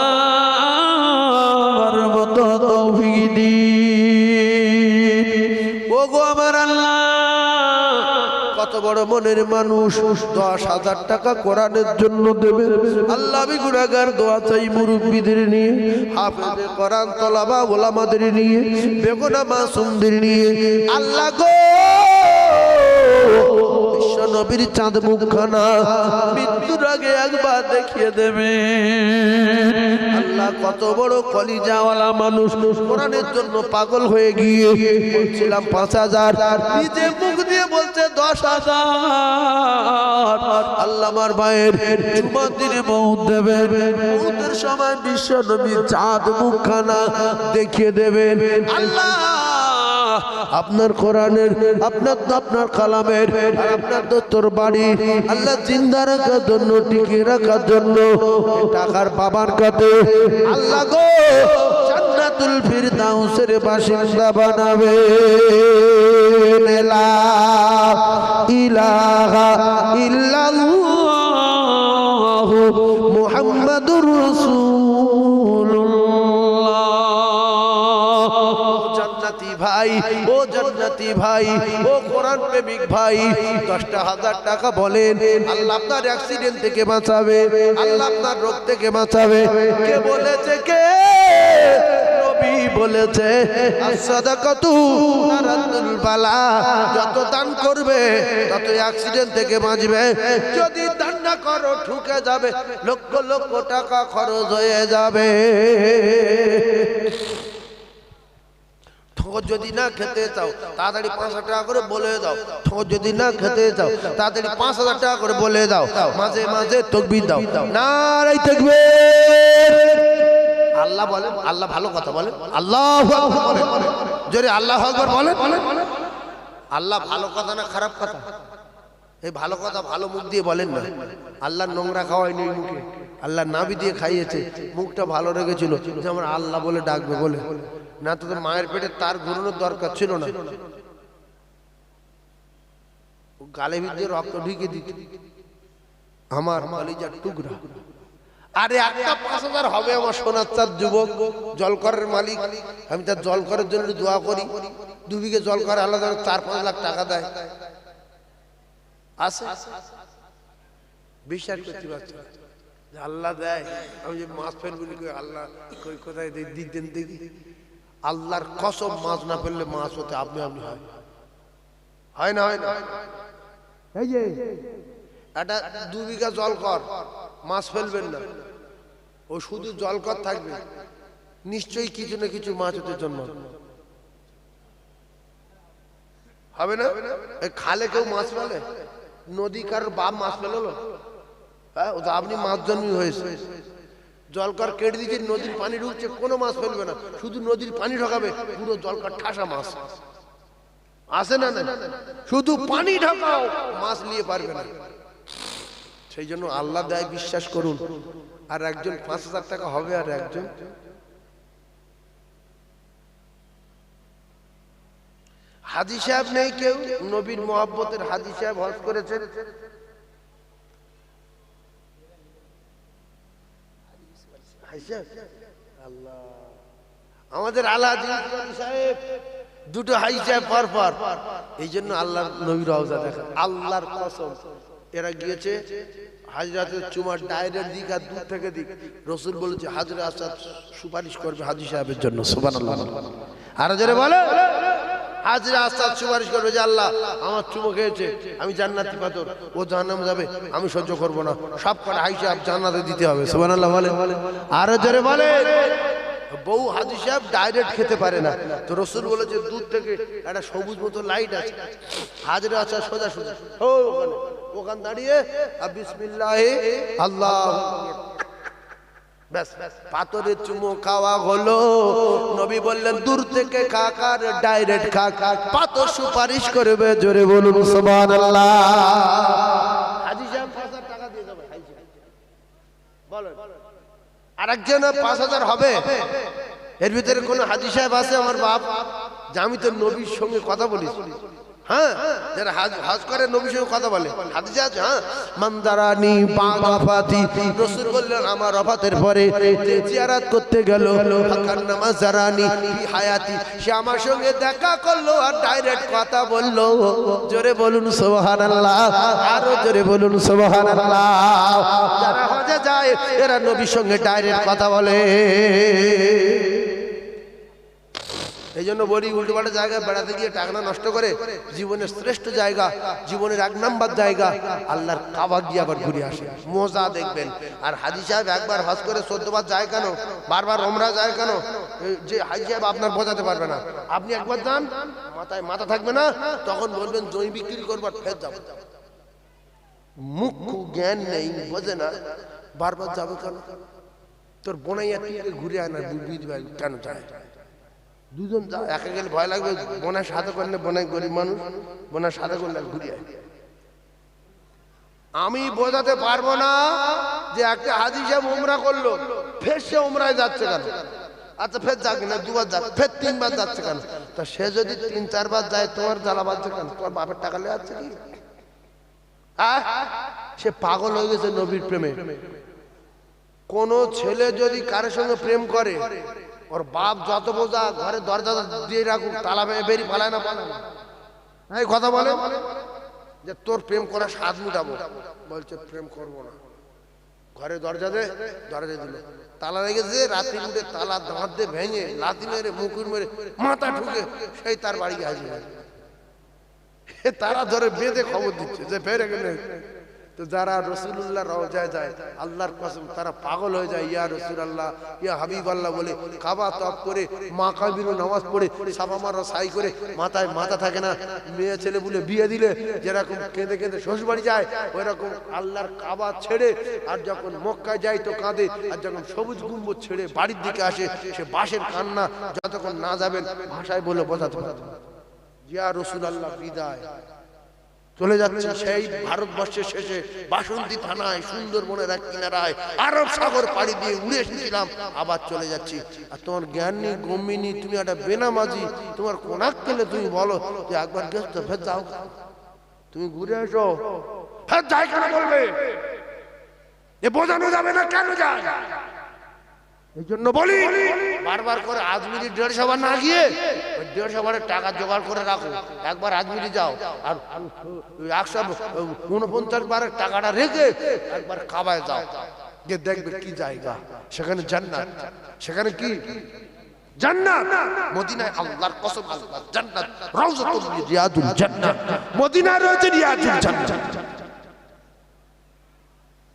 A: মতো তৌফিক দিন ওগো আমার আল্লাহ কত বড় মনের মানুষ 10,000 টাকা কোরআনের জন্য দেবে আল্লাহ আমি গুনাহগার দোয়া চাই মুরব্বিদের নিয়ে হাফেজে কোরআন তলাবা ওলামাদের নিয়ে বেগুনা মাসুমদের নিয়ে আল্লাহ গো বিশ্ব নবীর চাঁদ মুখখানা মৃত্যুর আগে একবার দেখিয়ে দেবে আল্লাহ কত বড় কলিজাওয়ালা মানুষ কোরআনের জন্য পাগল হয়ে গিয়ে বলছিলাম 5,000 নিজে মুখ দিয়ে বলছে 10,000 আল্লাহ আমার ভাইয়ের জুমার দিনে মউত দেবে মউতের সময় বিশ্ব নবীর চাঁদ মুখখানা দেখিয়ে দেবেন আল্লাহ আপনার কোরআনের আপনার কালামের আপনার দত্তর বাড়ি আল্লাহ জিন্দা রাখার জন্য টিকিয়ে রাখার জন্য টাকার বাবার কাছে আল্লাহ গো জান্নাতুল ফিরদাউসের বাসিন্দা বানাবে লা ইলাহা ইল্লাল্লাহু মুহাম্মাদুর রাসূলুল্লাহ জান্নাতি ভাই ও জান্নাতি ভাই ও কোরআন প্রেমিক ভাই 10,000 টাকা বলেন আল্লাহ আপনার অ্যাক্সিডেন্ট থেকে বাঁচাবে আল্লাহ আপনার রোগ থেকে বাঁচাবে কে বলেছে কে নবী বলেছে as-সাদাকাতু তারাতুল বালা যত দান করবে তত অ্যাক্সিডেন্ট থেকে বাঁচবে যদি দান না করো ঠুকে যাবে লক্ষ লক্ষ টাকা খরচ হয়ে যাবে ঠোঁট যদি না খেতে চাও তাড়াতাড়ি 5,000 টাকা করে বলে দাও। ঠোঁট যদি না খেতে চাও তাড়াতাড়ি 5,000 টাকা করে বলে দাও। মাঝে মাঝে তাকবীর দাও, নারে তাকবীর। আল্লাহ বলেন, আল্লাহ ভালো কথা বলেন, আল্লাহু আকবার বলেন, জোরে আল্লাহু আকবার বলেন। আল্লাহ ভালো কথা না খারাপ কথা? এই ভালো কথা ভালো মুখ দিয়ে বলেন না। আল্লাহ নোংরা খাওয়ায়নি মুখে, আল্লাহ নাবি দিয়ে খাইয়েছে, মুখটা ভালো রেখেছিল যে আমার আল্লাহ বলে ডাকবে বলে। না তো মায়ের পেটে তার ঘুরানোর দরকার ছিল না, গালে ভিতরে রক্ত ঢুকে দিত আমার কলিজার টুকরা। আরে একটা 5,000 হবে আমার সোনার চাঁদ যুবক, জলকরের মালিক। আমি তার জলকরের জন্য দোয়া করি। 2 বিঘে জলকর আলাদা 4-5 লাখ টাকা দেয়। আছে বিশ্বাস করতে পারছি আল্লাহ দেয়। আমি যে মাছ ফেলবো আল্লাহ কই কোথায় দিক দেন দেখি। আল্লাহর কসম মাছ না ফেললে মাছ হতে আপনি আপনি হয় না, হয় না। এই যে এটা 2 বিঘা জলকর, মাছ ফেলবেন না, ও শুধু জলকর থাকবে, নিশ্চয়ই কিছু না কিছু মাছ হতে জন্ম হবে না। এই খালে কেউ মাছ ফেলে? নদী কারোর বাপ মাছ ফেললো? হ্যাঁ, ও তো আপনি মাছ জন্মই হয়েছে। জলকর কেটে দিচ্ছে, নদীর পানি ঢুকছে, কোনো মাছ ফেলবে না, শুধু নদীর পানি ঢোকাবে, পুরো জলকর ঠাসা মাছ আসে না। শুধু পানি ঢোকাও, মাছ নিয়ে পারবে না। সেই জন্য আল্লাহ দেয়, বিশ্বাস করুন। আর একজন 5,000 টাকা হবে, আর একজন হাজী সাহেব নেই কেউ, নবীর মহব্বতের হাজী সাহেব হজ করেছেন। আল্লাহ, আমাদের আল্লাহ সাহেব দুটো হাজী সাহেব পর। এই জন্য আল্লাহ নবীর রওজা দেখেন, আল্লাহর কসম। এরা গিয়েছে হাজরাতের চুমার ডাইরেক্ট দিক আর দূর থেকে দিক। রসুল বলেছে হাজরে আসাদ সুপারিশ করবে হাজী সাহেবের জন্য। সুবহানাল্লাহ। আর যারা বলে হাজরে আসাদ সুপারিশ করবে যে আল্লাহ আমার চুমো খেয়েছে, আমি জান্নাতি পাথর, ও জাহান্নামে যাবে, আমি সহ্য করবো না, সব কটা হাজী সাহেব জান্নাতে দিতে হবে। সুবহানাল্লাহ বলে। আর যারা বলে বউ হাজী সাহেব ডাইরেক্ট খেতে পারে না, তো রসুল বলেছে দূর থেকে একটা সবুজ মতো লাইট আছে, হাজরে আসাদ সোজা সোজা ওখানে দাঁড়িয়ে বিসমিল্লাহ আল্লাহ, ব্যাস পাথরের চুমো খাওয়া হলো। নবী বললেন দূর থেকে কাকার ডাইরেক্ট কাকা পাথর সুপারিশ করবে। জোরে বলুন সুবহানাল্লাহ। হাজী সাহেব 5,000 টাকা দিয়ে যাবে। বলেন আরেকজন 5,000 হবে? এর ভিতরে কোন হাজী সাহেব আছে আমার বাপ যে আমি তো নবীর সঙ্গে কথা বলি? হ্যাঁ, যারা হজ করে নবীর সঙ্গে কথা বলে হাদিসে আছে। হ্যাঁ, মানদারানি বাগাফাতি, রাসূল বললেন আমার ওফাতের পরে যে জিয়ারত করতে গেল, ফাকান্না মাজারানি ফি হায়াতি, সে আমার সঙ্গে দেখা করলো আর ডাইরেক্ট কথা বললো। জোরে বলুন সুবহানাল্লাহ, আরো জোরে বলুন সুবহানাল্লাহ। যারা হজে যায় এরা নবীর সঙ্গে ডাইরেক্ট কথা বলে। এই জন্য বলি উল্টোপাল্টা জায়গায় বেড়াতে গিয়ে টাকা নষ্ট করে জীবনের শ্রেষ্ঠ জায়গা, জীবনের 1 নাম্বার জায়গা আল্লাহর কাবা গিয়ে আবার ঘুরে আসে, মজা দেখবেন। আর হাজী সাহেব একবার হজ করে 14 বার যায় কেন, বারবার ওমরা যায় কেন? যে হাজী সাহেব আপনার বোঝাতে পারবে না। আপনি একবার যান, মাথায় মাথা থাকবে না, তখন বলবেন জমি বিক্রি করবার, ফের যাব। মুখ জ্ঞান নেই, বোঝে না, বারবার যাবে কেন? তোর বোনাইয়া থেকে ঘুরে আয় না, কেন যায়? দুজন যা, একা গেলে ভয় লাগবে, বোনার সাথে করলে, বোনাই গরিব মানুষ, বোনার সাথে করলে ঘুরিয়ে। আমি বোঝাতে পারবো না যে একটা হাজী সাহেব উমরা করলো, ফের সে উমরায় যাচ্ছে কেন? আচ্ছা ফের যাক না, 2 বার যাক, ফের 3 বার যাচ্ছে কেন? তা সে যদি 3-4 বার যায়, তোমার জ্বালা বাজছে কেন? তোমার বাপের টাকা লেগে যাচ্ছে কি? সে পাগল হয়ে গেছে নবীর প্রেমে। কোন ছেলে যদি কারোর সঙ্গে প্রেম করে, ওর বাপ যত বোঝা ঘরে দরজা দিয়ে রাখুক, তালা বেরিয়ে পালায় না, এই কথা বলে যে তোর প্রেম করা স্বাদ মিটাবো, বলছে প্রেম করবো না, ঘরে দরজা দে, দরজা দিল, তালা লেগেছে, রাত্রি উঠে তালা দাঁত দিয়ে ভেঙে লাথি মেরে মুকুর মেরে মাথা ঢুকে সেই তার বাড়ি হাজির হয়। তারা ধরে বেঁধে খবর দিচ্ছে যে ফের এখানে তো যারা রাসূলুল্লাহ রওজায় যায় আল্লাহর কসম তারা পাগল হয়ে যায়, ইয়া রাসূলুল্লাহ ইয়া হাবিবাল্লাহ বলে কাবা তওয়াফ করে মাকাবিরু নামাজ পড়ে সাফা মারওয়া সাই করে মাথায় মাথা থাকে না, মেয়ে ছেলে বলে বিয়ে দিলে যেরকম কেঁদে কেঁদে শ্বশুরবাড়ি যায় ওই রকম আল্লাহর কাবা ছেড়ে আর যখন মক্কায় যায় তো কাঁদে, আর যখন সবুজ গম্বুজ ছেড়ে বাড়ির দিকে আসে সে বাঁশের কান্না যতক্ষণ না যাবেন ভাষায় বলে বোঝাতে পারবে না। ইয়া রাসূলুল্লাহ বিদায়, চলে যাচ্ছে সেই ভারতবর্ষের শেষে বাসন্তী থানায় সুন্দরবনের এক কিনারায় আরব সাগর পাড়ি দিয়ে উড়ে এসেছিলাম, আবার চলে যাচ্ছি। আর তোমার জ্ঞান নেই গম্মি নেই, তুমি একটা বেনামাজি, তোমার কোনাক কেলে তুমি বলো যে একবার গেছ তো ফের যাও, তুমি ঘুরে এসো, ফের যাই কেন বলবে, এ বোঝানো যাবে না কেন যায়। এই জন্য বলি বারবার করে আজমিরি 150 বার না গিয়ে ওই 150 বারের টাকা জোগাড় করে রাখো, একবার আজমিরি যাও আর 149 বারের টাকাটা রেখে একবার কাবায় যাও, গিয়ে দেখবে কি জায়গা, সেখানে জান্নাত, সেখানে কি জান্নাত, মদিনায় আল্লাহর কসম আল্লাহ জান্নাত, রাউজাতুল মিন রিয়াদুল জান্নাত, মদিনায় রয়েছে রিয়াদুল জান্নাত,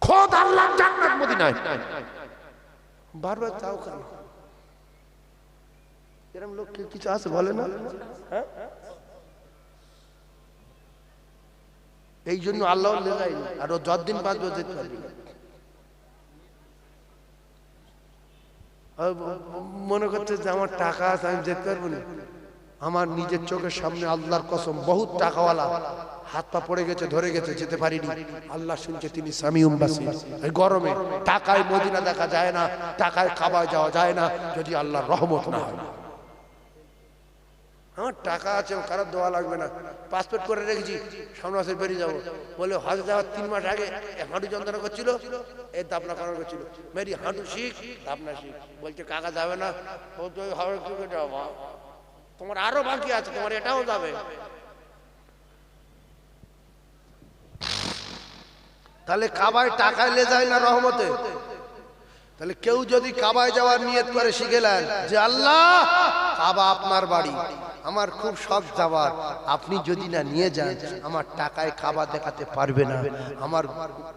A: খোদ আল্লাহর জান্নাত মদিনায়। বারবার চাও কেন? এরকম লোক কিছু আছে বলে না, হ্যাঁ? এই জন্য আল্লাহ লেগাই আর ও যতদিন বাঁচবে যেতে পারবি না। মনে করছে যে আমার টাকা আছে আমি যেতে পারবো না। আমার নিজের চোখের সামনে আল্লাহর কসম বহুত টাকাওয়ালা হাত পা পড়ে গেছে, ধরে গেছে, যেতে পারিনি। আল্লাহ শুনছে তিনি সামিউম বাসির। এই গরমে টাকায় মদিনা দেখা যায় না, টাকায় কাবায় যাওয়া যায় না যদি আল্লাহর রহমত না হয়। আমার টাকা আছে, কারোর দোয়া লাগবে না, পাসপোর্ট করে রেখেছি, সামনে মাসে বেরিয়ে যাবো। বলে হজ যাওয়ার 3 মাস আগে হাঁটু যন্ত্রণা করছিল, এই দাপনা করানো করছিল, মেরি হাঁটু শিখ দাপনা শিখ, বলছে কাকা যাবে না, ও তো হবে কি যাবো, তোমার আরো বাকি আছে, তোমার এটাও যাবে। তাহলে কাবায় টাকা লে যায় না রহমতে? তাহলে কেউ যদি কাবায় যাওয়ার নিয়ত করে শিখেলেন যে আল্লাহ কাবা আপনার বাড়ি, আমার খুব শখ যাওয়ার, আপনি যদি না নিয়ে যান আমার টাকায় কাবা দেখাতে পারবে না, আমার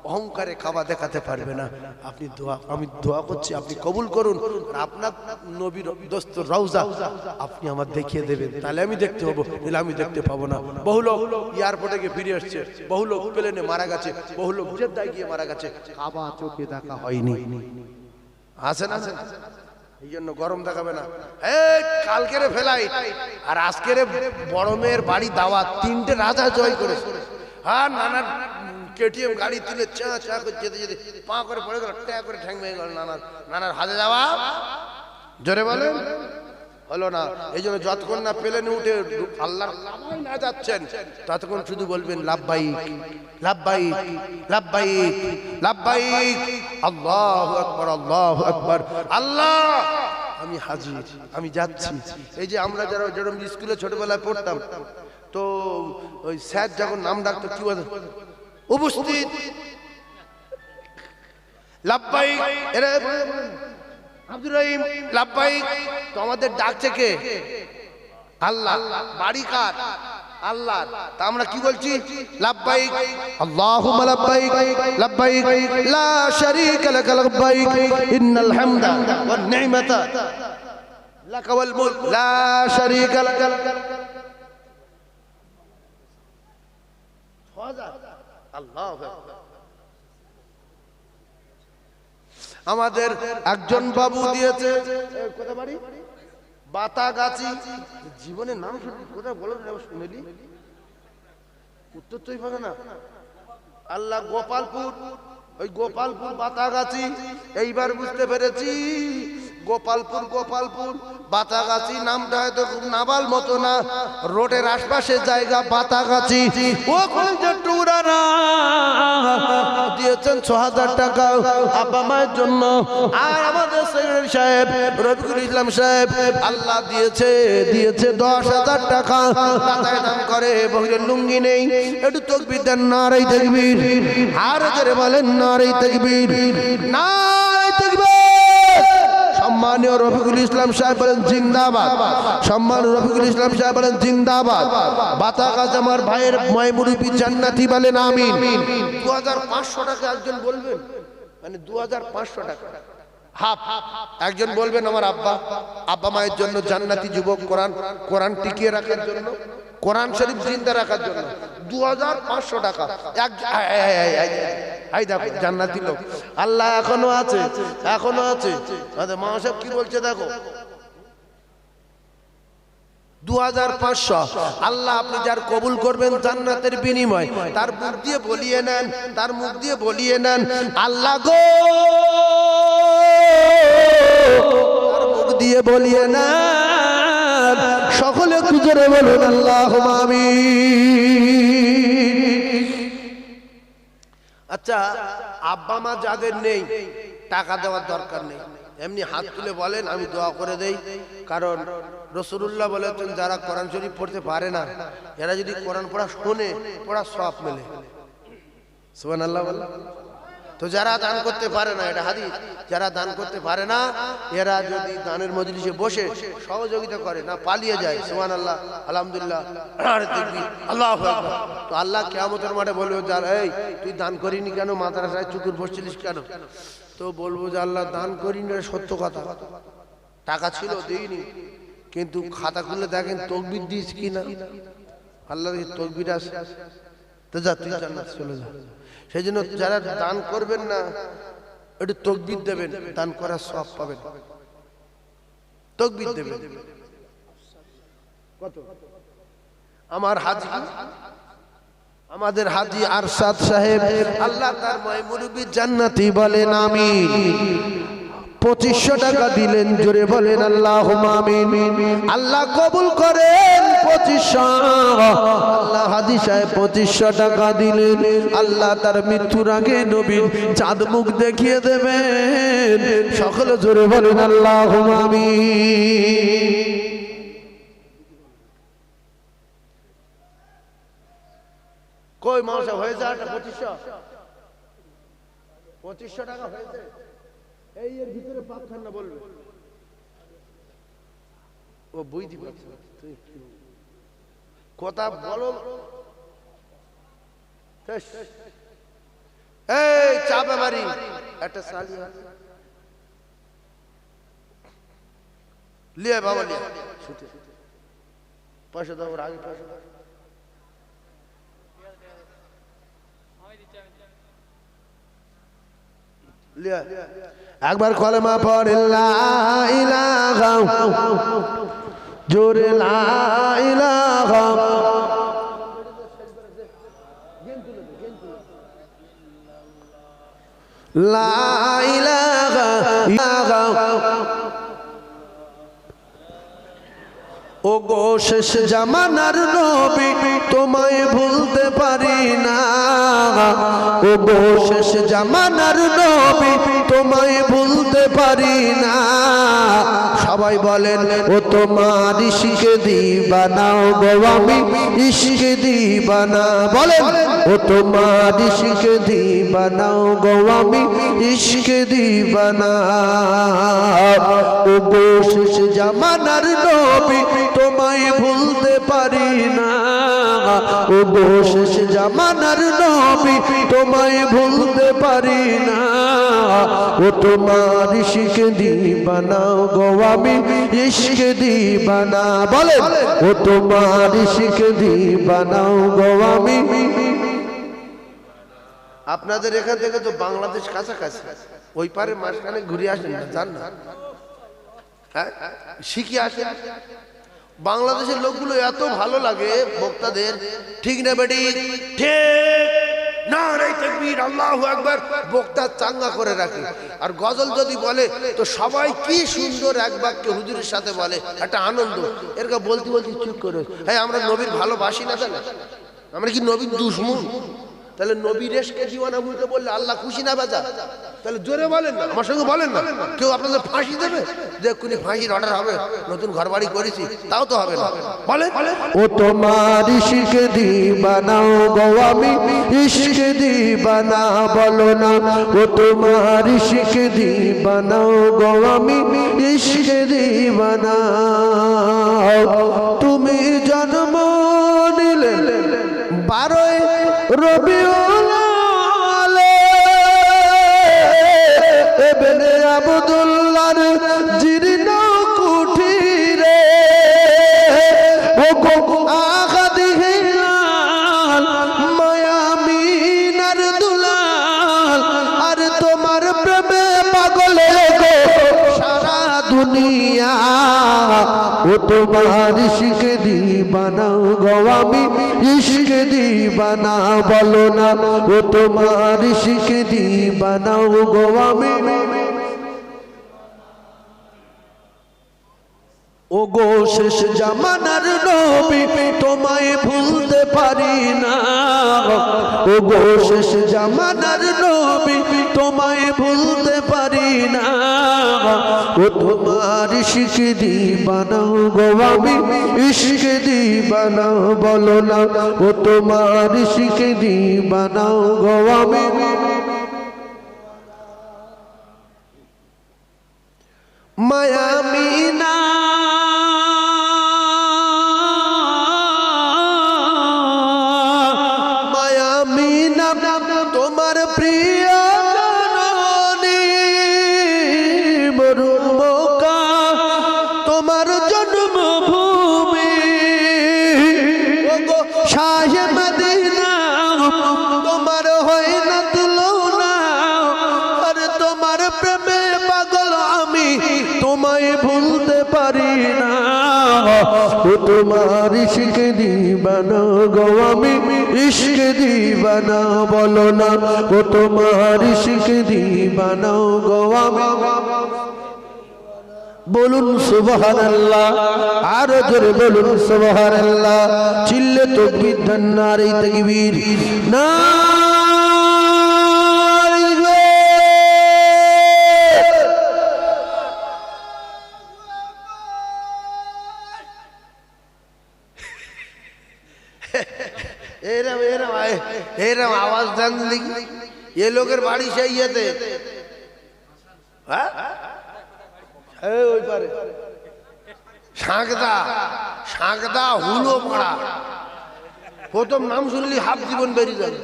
A: অহংকারে কাবা দেখাতে পারবে না। আপনি দোয়া, আমি দোয়া করছি আপনি কবুল করুন, আপনার নবীর দোস্ত রওজা আপনি আমার দেখিয়ে দেবেন, তাহলে আমি দেখতে হবো, তাহলে আমি দেখতে পাবো না। বহু লোক এয়ারপোর্টে গিয়ে ফিরে আসছে, বহু লোক প্লেনে মারা গেছে, বহু লোক জেদ্দায় গিয়ে মারা গেছে, কাবা চোখে দেখা হয়নি। আছে না? এই জন্য গরম দেখাবে না। এই কালকের ফ্লাইট আর আজকের বড় মেয়ের বাড়ি দাওয়াত, 3টে রাজা জয় করেছে। হ্যাঁ, নানার কেটিএম গাড়ি তুলে চা চা করে যেতে যেতে পা করে পড়ে গেল, ট্যা করে ঠ্যাং ভেঙে গেল। নানার হাতে যাওয়া জোরে বলেন হলো না। এই জন্য যতক্ষণ না প্লেনে উঠে আল্লাহর কাবায় না যাচ্ছেন ততক্ষণ শুধু বলবেন লাব্বাইক লাব্বাইক লাব্বাইক লাব্বাইক, আল্লাহু আকবার আল্লাহু আকবার, আল্লাহ আমি হাজির, আমি যাচ্ছি। এই যে আমরা যারা যেরকম স্কুলে ছোটবেলায় পড়তাম, তো ওই স্যার যখন নাম ডাকতো কি বলতো, উপস্থিত লাব্বাইক, এরা আব্দুর রহিম লাব্বাইক। তো আমাদের ডাকছে কে? আল্লাহ। বাড়ি কার? আল্লাহ। তা আমরা কি বলছি? লাব্বাইক আল্লাহুম্মা লাব্বাইক লাব্বাইক লা শারীকা লাক লাব্বাইক ইন্নাল হামদা ওয়ান নি'মাতা লাকা ওয়াল মুলক লা শারীকা লাক। আল্লাহু আকবার। আমাদের একজন বাবু দিয়েছে, কোথায় বাড়ি? বাতাগাছি। জীবনের নাম কোথায় বলো শুনেলি? উত্তর তুই পাবে না। আল্লাহ গোপালপুর, ওই গোপালপুর বাতাগাছি। এইবার বুঝতে পেরেছি গোপালপুর গোপালপুর বাতাগাছি নামটা হয়তো খুব নাবাল মতো না, রোডের আশপাশের জায়গা বাতাগাছি। ও টুরানা দিয়েছেন 6000 টাকা আব্বা মায়ের জন্য। আর আমাদের সেক্রেটারি সাহেব রফিকুল ইসলাম সাহেব আল্লাহ দিয়েছে 10,000 টাকা। মাথায় দাম করে বহিরের লুঙ্গি নেই, একটু তাকবীর দেন, নারে তাকবীর। আর জোরে বলেন নারে তাকবীর, নারে তাকবীর। সম্মানীয় রফিকুল ইসলাম সাহেব বলেন জিন্দাবাদ। সম্মানীয় রফিকুল ইসলাম সাহেব বলেন জিন্দাবাদ। বাতাগাজ আমার ভাইয়ের ময়মুরুবি জান্নাতি বলেন আমিন। 2500 টাকা একজন বলবেন, মানে 2500 টাকা হাফ। একজন বলবেন আমার আব্বা মায়ের জন্য জান্নাতি যুবক, কোরআন টিকিয়ে রাখার জন্য, কোরআন শরীফ জিন্দা রাখার জন্য 2500 টাকা। এই দেখো জান্নাতি লোক, আল্লাহ এখনো আছে, এখনো আছে। মা সাহেব কি বলছে দেখো, 2500। আল্লাহ আপনি যার কবুল করবেন জান্নাতের বিনিময়, তার মুখ দিয়ে বলিয়ে নেন, তার মুখ দিয়ে বলিয়ে নেন আল্লাহ গো, তার মুখ দিয়ে বলিয়ে নেন, সকলে একটু জোরে বলুন আল্লাহুম্মা আমিন। আচ্ছা, আব্বা মা যাদের নেই টাকা দেওয়ার দরকার নেই, এমনি হাত তুলে বলেন আমি দোয়া করে দেই। কারণ রাসূলুল্লাহ বলেছেন যারা কোরআন শরীফ পড়তে পারে না, এরা যদি কোরআন পড়া শোনে, পড়া সওয়াব মেলে। সুবহানাল্লাহ বলেন। তো যারা দান করতে পারে না, এটা হাদিস, যারা দান করতে পারে না এরা যদি দানের মজলিসে বসে সহযোগিতা করে না, পালিয়ে যায়, সুবহানাল্লাহ আলহামদুলিল্লাহ আরে তাকবীর আল্লাহু আকবার, তো আল্লাহ কিয়ামতের মাঠে বলবে যার এই তুই দান করিনি কেন, মাদ্রাসায় চুকুর বসছিলিস কেন? তো বলবো যে আল্লাহ দান করিনি, সত্য কথা, টাকা ছিল দেইনি, কিন্তু খাতা খুলে দেখেন তাকবীর দিস কিনা, আল্লাহ তাকবীর আছে, তো যা তুই জান্নাত চলে যা। সেই জন্য যারা দান করবেন না একটু তাকবীর দেবেন, দান করার সওয়াব পাবেন, তাকবীর দেবেন। কত আমার হাজি, আমাদের হাজি আরশাদ সাহেব, আল্লাহ তার ময়মুরুবি জান্নাতি বলেন আমিন। 2500 টাকা দিলেন, জোরে বলেন আল্লাহুম্মা আমিন। আল্লাহ কবুল করেন 2500। আল্লাহ হাজি সাহেব 2500 টাকা দিলেন, আল্লাহ তার মৃত্যুর আগে নবীর চাঁদ মুখ দেখিয়ে দেবেন, সকলে জোরে বলেন আল্লাহুম্মা আমিন। কই মাসা হয়ে যায় 2500 টাকা হয়েছে, এই এর ভিতরে পাকখান না বলবে, ও বুঝতে পারছে কথা বলো। এই চাপে বাড়ি একটা সালিয়া লিয়ে বাবা লিয়ে পয়সা দাও, আগে পয়সা দাও। একবার কলেমা পড়ে লা ইলাহা, জোরে লা ইলাহা, লা ইলাহা ইল্লাল্লাহ। ও গো শেষ জামানার নবী তোমায় ভুলতে পারি না, ও গো শেষ জামানার নবী তোমায় ভুলতে পারি না। সবাই বলেন ও তোমার ইশকে দিবানা, ও গো আমি ইশকে দিবানা, বলেন ও তোমার ইশকে দিবানা, ও গো আমি ইশকে দিবানা। ও গো শেষ জামানার নবী তোমায় ভুলতে পারি না, ও গো শেষ জামানার নবী তোমায় ভুলতে পারি না। ও তোমার ইশকে দিবানা, ও গো আমি ইশকে দিবানা, বলেন ও তোমার ইশকে দিবানা, ও গো আমি। আপনাদের এখান থেকে তো বাংলাদেশ কাছাকাছি, ওই পারে মাঝখানে ঘুরে আসেন না, জান না, হ্যাঁ শিখে আসেন। বাংলাদেশের লোকগুলো এত ভালো লাগে বক্তাদের, ঠিক না বেটি? ঠিক না, তাকবীর আল্লাহু আকবার, বক্তা চাঙ্গা করে রাখে। আর গজল যদি বলে তো সবাই কি সুন্দর এক বাক্যে হুজুরের সাথে বলে, একটা আনন্দ। এরকা বলতে বলতে চুপ করে, হ্যাঁ আমরা নবীর ভালোবাসি না, জানা আমরা কি নবীর দুশমন? তাহলে নবী রেশকে দিওয়ানা মুখে বললে আল্লাহ খুশি না বেজা? তাহলে জোরে বলেন না, আমার সঙ্গে বলেন না। কেউ আপনাদের ফাঁসি দেবে যে এক্ষুনি ফাঁসির অর্ডার হবে, নতুন ঘর বাড়ি করেছি, তাও তো হবে না। বলেন
B: ও তোমার ইশক দিবানাও গো আমি ইশক দিবানা বলো না, ও তোমার ইশক দিবানাও গো আমি ইশক দিবানা। তুমি জন্ম নিলে 12 রবিউল ইবনে আব্দুল্লাহর জীর্ণ কুঠিরে, ও গো আগাদি হিলাল মায়ামিনার দুলাল, আর তোমার প্রেমে পাগল গো সারা দুনিয়া। ও তোমার ইশক দিবানা গো আমি ইশক দিবানা বলো না, ও তোমার ইশক দিবানা গো আমি। ও গো শেষ জামানার নবী তোমায় ভুলতে পারি না, ও গো শেষ জামানার নবী তোমায় ভুলতে পারি না। ও তোমার ইশক দিবানা গো আমি ইশক দিবানা বলো না, ও তোমার ইশক দিবানা গো আমি। মায়ামিনা মায়ামিনা তোমার প্রিয় জননী, মরুর মক্কা তোমার জন্মভূমি, ওগো শাহে মদিনা তোমার হয় না তুলনা, আর তোমার প্রেমে পাগল আমি তোমায় ভুলতে পারি না। ও তোমার ইশক দিবানা গো আমি ইশক দিবানা বলো না, ও তোমার ইশক দিবানা গো আমি। বলুন সুবহানাল্লাহ, আরো জোরে বলুন সুবহানাল্লাহ। চিল্লে তাকবীর, নারে তাকবীর, না
A: এরম আওয়াজ দেন লিখি। এ লোকের বাড়ি সেই ইয়েতে, হ্যাঁ ওই পারে সাঁকদা হুলো পাড়া। প্রথম নাম শুনলি হাফ জীবন বেরিয়ে যাবে।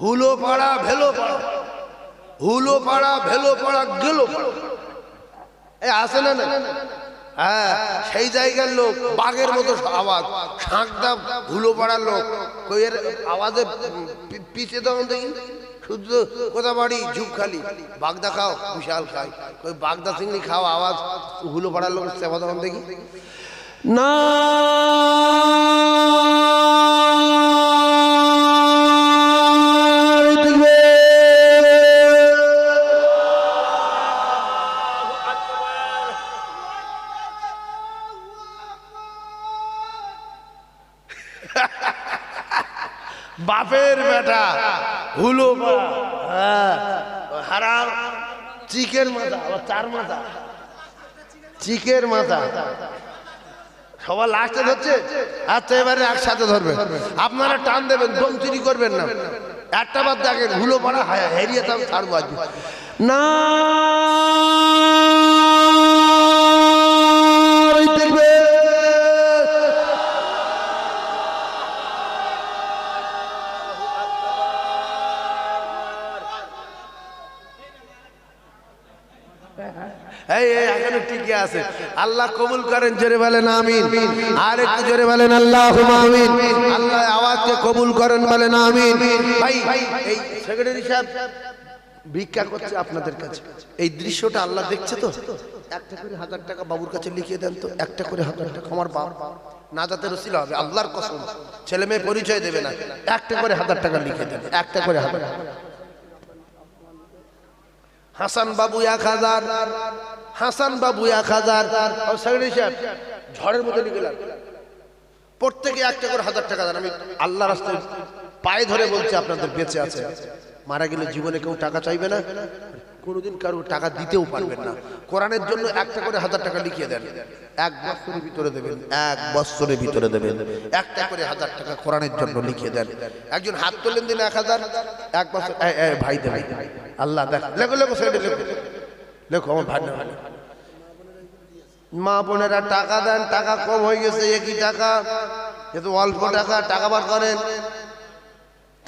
A: হুলো পাড়া ভেলো পাড়া, হুলো পাড়া ভেলো পাড়া গেল পাড়া, এ আসে না না? হ্যাঁ, সেই জায়গার লোক, বাঘের মতো আওয়াজ, সাঁকদা হুলো পাড়ার লোক। এর আওয়াজে পিছিয়ে তখন দেখি শুদ্ধ কোথা বাড়ি ঝুপখালি, বাগদা খাও বিশাল খাই, ওই বাগদা চিংড়ি খাও আওয়াজ হুলো পাড়ার লোক সেবা তখন দেখি
B: না।
A: বাপের বেটা হুলো পাড়া, হ্যাঁ হারাম চিকের মাথা, চার মাথা চিকের মাথা সবার লাস্টে ধরছে। আচ্ছা এবারে একসাথে ধরবে, আপনারা টান দেবেন, দম চুরি করবেন না। একটা বার দেখেন হুলো পাড়া হেরিয়ে তাম ছাড়বো আজ
B: না। দেখবে
A: এখানে টিকে আছে। আল্লাহ কবুল করেন, জোরে বলেন আমিন। আর একটু জোরে বলেন আল্লাহুম্মা আমিন। আল্লাহ আওয়াজকে কবুল করেন, বলেন আমিন। ভাই এই সেক্রেটারি সাহেব ভিক্ষা করছে আপনাদের কাছে, এই দৃশ্যটা আল্লাহ দেখছে তো। একটা করে 1000 টাকা বাবুর কাছে লিখিয়ে দেন তো, একটা করে 1000 টাকা। আমার বাপ নাজাতের ওসিলা হবে, আল্লাহর কসম, ছেলে মেয়ে পরিচয় দেবে না, একটা করে 1000 টাকা লিখে দেন, একটা করে 1000। হাসান বাবু 1000, হাসান বাবু 1000। সেক্রেটারি সাহেব ঝড়ের মধ্যে লিখে দেন, প্রত্যেকে একটা করে 1000 টাকা দেন। আমি আল্লাহ রাস্তায় পায়ে ধরে বলছে আপনাদের বেঁচে আছে, মারা গেলে জীবনে কেউ টাকা চাইবে না, কোনোদিন কারো টাকা দিতেও পারবেন না। কোরআনের জন্য একটা করে 1000 টাকা লিখিয়ে দেন, 1 বছরের ভিতরে দেবেন, 1 বছরের ভিতরে দেবেন, একটা করে 1000 টাকা কোরআনের জন্য লিখিয়ে দেন। একজন হাত তোলেন দিন 1000, 1 বছর ভাই দেবে আল্লাহ দেখ, লেখো লেখো সাইডে লেখো, লেখো আমার ভাই না। মা বোনেরা টাকা দেন, টাকা কম হয়ে গেছে, একই টাকা, কিন্তু অল্প টাকা, টাকা বার করেন,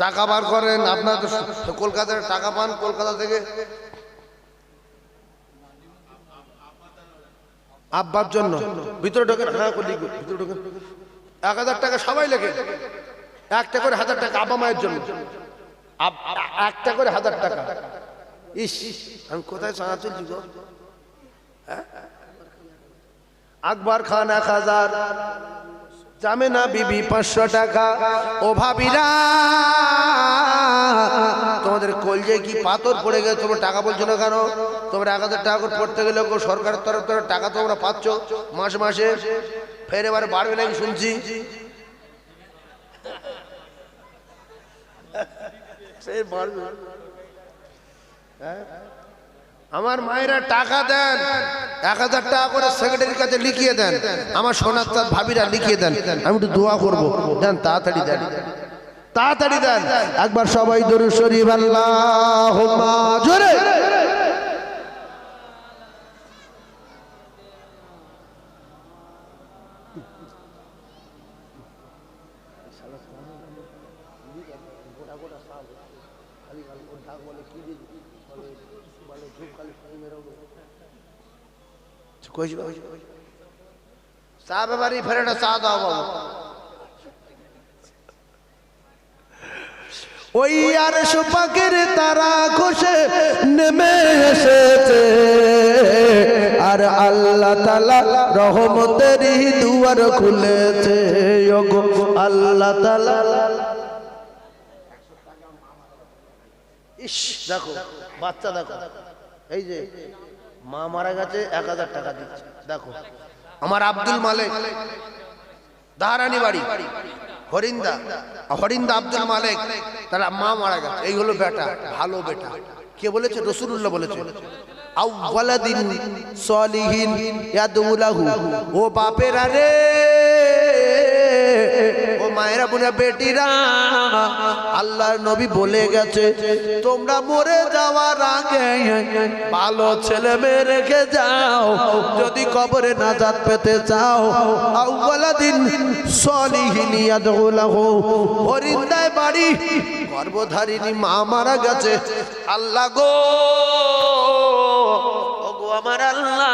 A: টাকা বার করেন। আপনার তো কলকাতার টাকা পান, কলকাতা থেকে আব্বার জন্য ভিতরে ঢোকেন, হ্যাঁ ভিতরে ঢোকেন, 1000 টাকা সবাই লেখে, একটা করে 1000 টাকা আব্বা মায়ের জন্য, একটা করে 1000 টাকা। ইস, আমি কোথায় চাঁদা চলছি গো? আকবর খান 1000, জামেনা বিবি 500 টাকা। ও ভাবিরা, তোমাদের কলজে কি পাথর পড়ে গেছে? তোমরা টাকা বলছো না কেন? তোমরা 1000 টাকা করে পড়তে গেলে সরকারের তরফ থেকে টাকা তোমরা পাচ্ছ মাসে মাসে, ফের এবারে বাড়বে নাকি শুনছি। আমার মায়েরা টাকা দেন, 1000 টাকা করে সেক্রেটারির কাছে লিখিয়ে দেন, আমার সোনার চাঁদ ভাবিরা লিখিয়ে দেন, আমি একটু দোয়া করবো, দেন তাড়াতাড়ি দেন, তাড়াতাড়ি দেন। একবার সবাই দরুদ শরীফ আল্লাহুম্মা জোরে। সাহেব বাড়ি ফেরাটা চা দাও বাবু।
B: ওই আর সুপাকের তারা খসে নেমে এসেছে, আর আল্লাহ তাআলা রহমতেরই দুয়ার খুলেছে। ওগো আল্লাহ তাআলা,
A: ইস দেখো বাচ্চা, দেখো এই যে মা মারা গেছে, 1000 টাকা দিচ্ছে। দেখো আমার আব্দুল মালিক, দাহারানি বাড়ি, হরিন্দা আব্দুল মালিক, তার মা মারা গেছে, এই হলো বেটা, ভালো বেটা। কে বলেছে? রাসূলুল্লাহ বলেছে, আউওয়ালাদিন সলিহিন ইয়াদুলাহু। ও বাপেরা রে, ও মায়েরা বোনেরা বেটিরা, আল্লাহর নবী বলে গেছে, তোমরা মরে যাওয়ার আগে ভালো ছেলে মেয়ে রেখে যাও, যদি কবরে নাজাত পেতে চাও। আউওয়ালাদিন সলিহিন ইয়াদুলাহু। হরিন্দায় বাড়ি, গর্ভধারিণী মা মারা গেছে। আল্লাহ গো, ও গো আমার আল্লাহ,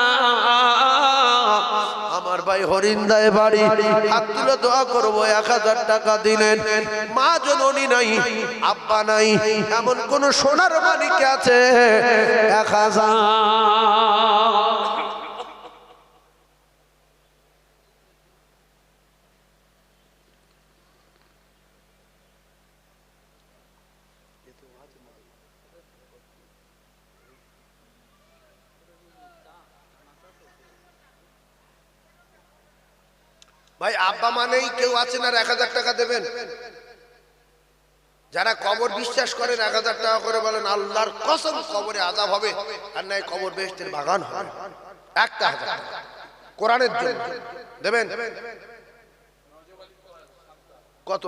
A: আমার ভাই হরিন্দায় বাড়ি, হাত তুলে দোয়া করবো। 1000 টাকা দিলেন, মা জননী নাই, আব্বা নাই, এমন কোন সোনার মানিক আছে? 1000। ভাই আব্বা মানেই কেউ আছেন আর 1000 টাকা দেবেন? যারা কবর বিশ্বাস করেন 1000 টাকা করে বলেন, আল্লাহর কসম কবরে আযাব হবে, আর নাই কবর বেহেশতের বাগান হবে। 1000 টাকা কোরআনের জন্য দেবেন। কত?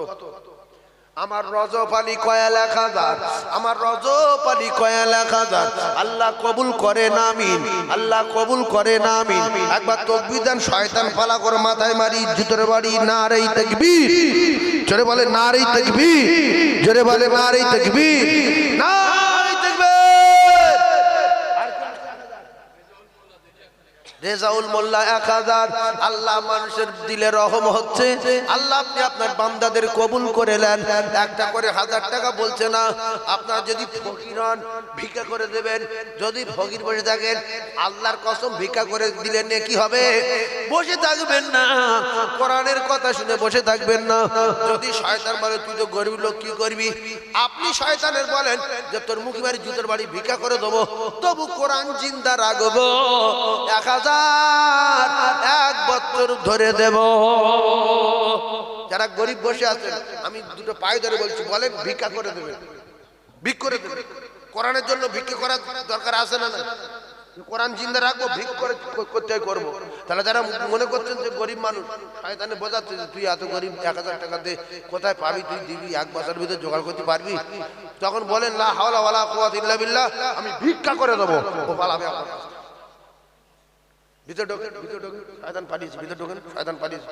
A: আমার রজব আলী কয় লাখ হাজার, আমার রজব আলী কয় লাখ হাজার। আল্লাহ কবুল করেন আমিন, আল্লাহ কবুল করেন আমিন। একবার তাকবীর দেন, শয়তান পালা করে মাথায় মারি, জুতোর বাড়ি, নারে তাকবীর। জোরে বলে নারে তাকবীর, জোরে বলে নারে তাকবীর, নারে তাকবীর। রেজাউল মোল্লা 1000। আল্লাহ মানুষের দিলে রহম হচ্ছে, আল্লাহ আপনি আপনার বান্দাদের কবুল করে নেন। একটা করে 1000 টাকা বলছে না, আপনারা যদি ফকির হন ভিক্ষা করে দেবেন। যদি ফকির বসে থাকেন, আল্লাহর কসম ভিক্ষা করে দিলে নেকি হবে। বসে থাকবেন না, কোরআনের কথা শুনে বসে থাকবেন না। যদি শয়তান বলে তুই তো গরিব লোক, কি করবি? আপনি শয়তানের বলেন যে তোর মুখি মারি জুতোর বাড়ি ভিক্ষা করে দেবো, তবু কোরআন জিন্দা রাখবো। 1000 1 বছর ধরে দেব। যারা গরিব বসে আছেন আমি দুটো পায়ে ধরে বলছি, বলেন ভিক্ষা করে দেবেন, ভিক করে দেবেন। কোরআনের জন্য ভিক্ষা করার দরকার আছে না? কোরআন জিন্দা রাখবো, ভিক করে করতে করবো। তাহলে যারা মনে করছেন যে গরিব মানুষ, শয়তানে বোঝাচ্ছে যে তুই এত গরিব, 1000 টাকা দে, কোথায় পাবি, তুই দিবি, 1 বছরের ভিতরে জোগাড় করতে পারবি? তখন বলেন লা হাওলা ওয়ালা কুওয়াতা ইল্লা বিল্লাহ, আমি ভিক্ষা করে দেবো, ও পালাবে আপনার কাছে। ভিতরে ঢোকেন, ভিতরে ঢোকেন, শয়তান পালিয়েছে, ভিতরে ঢোকেন, শয়তান পালিয়েছে,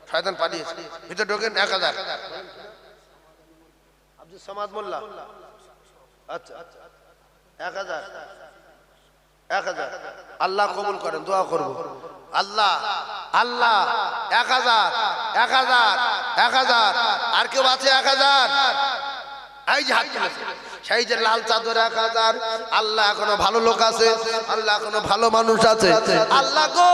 A: শয়তান পালিয়েছে, ভিতরে ঢোকেন। 1000 আব্দুল সামাদ মোল্লা, আচ্ছা 1000 1000 আল্লাহ কবুল করেন, দোয়া করব। আল্লাহ আল্লাহ 1000 1000 1000 আর কেউ আছে? 1000 এই যে হাত তুলেছে, সেই যে লাল চাদর 1000। আল্লাহ এখনো ভালো লোক আছে, আল্লাহ এখনো ভালো মানুষ আছে। আল্লাহ গো,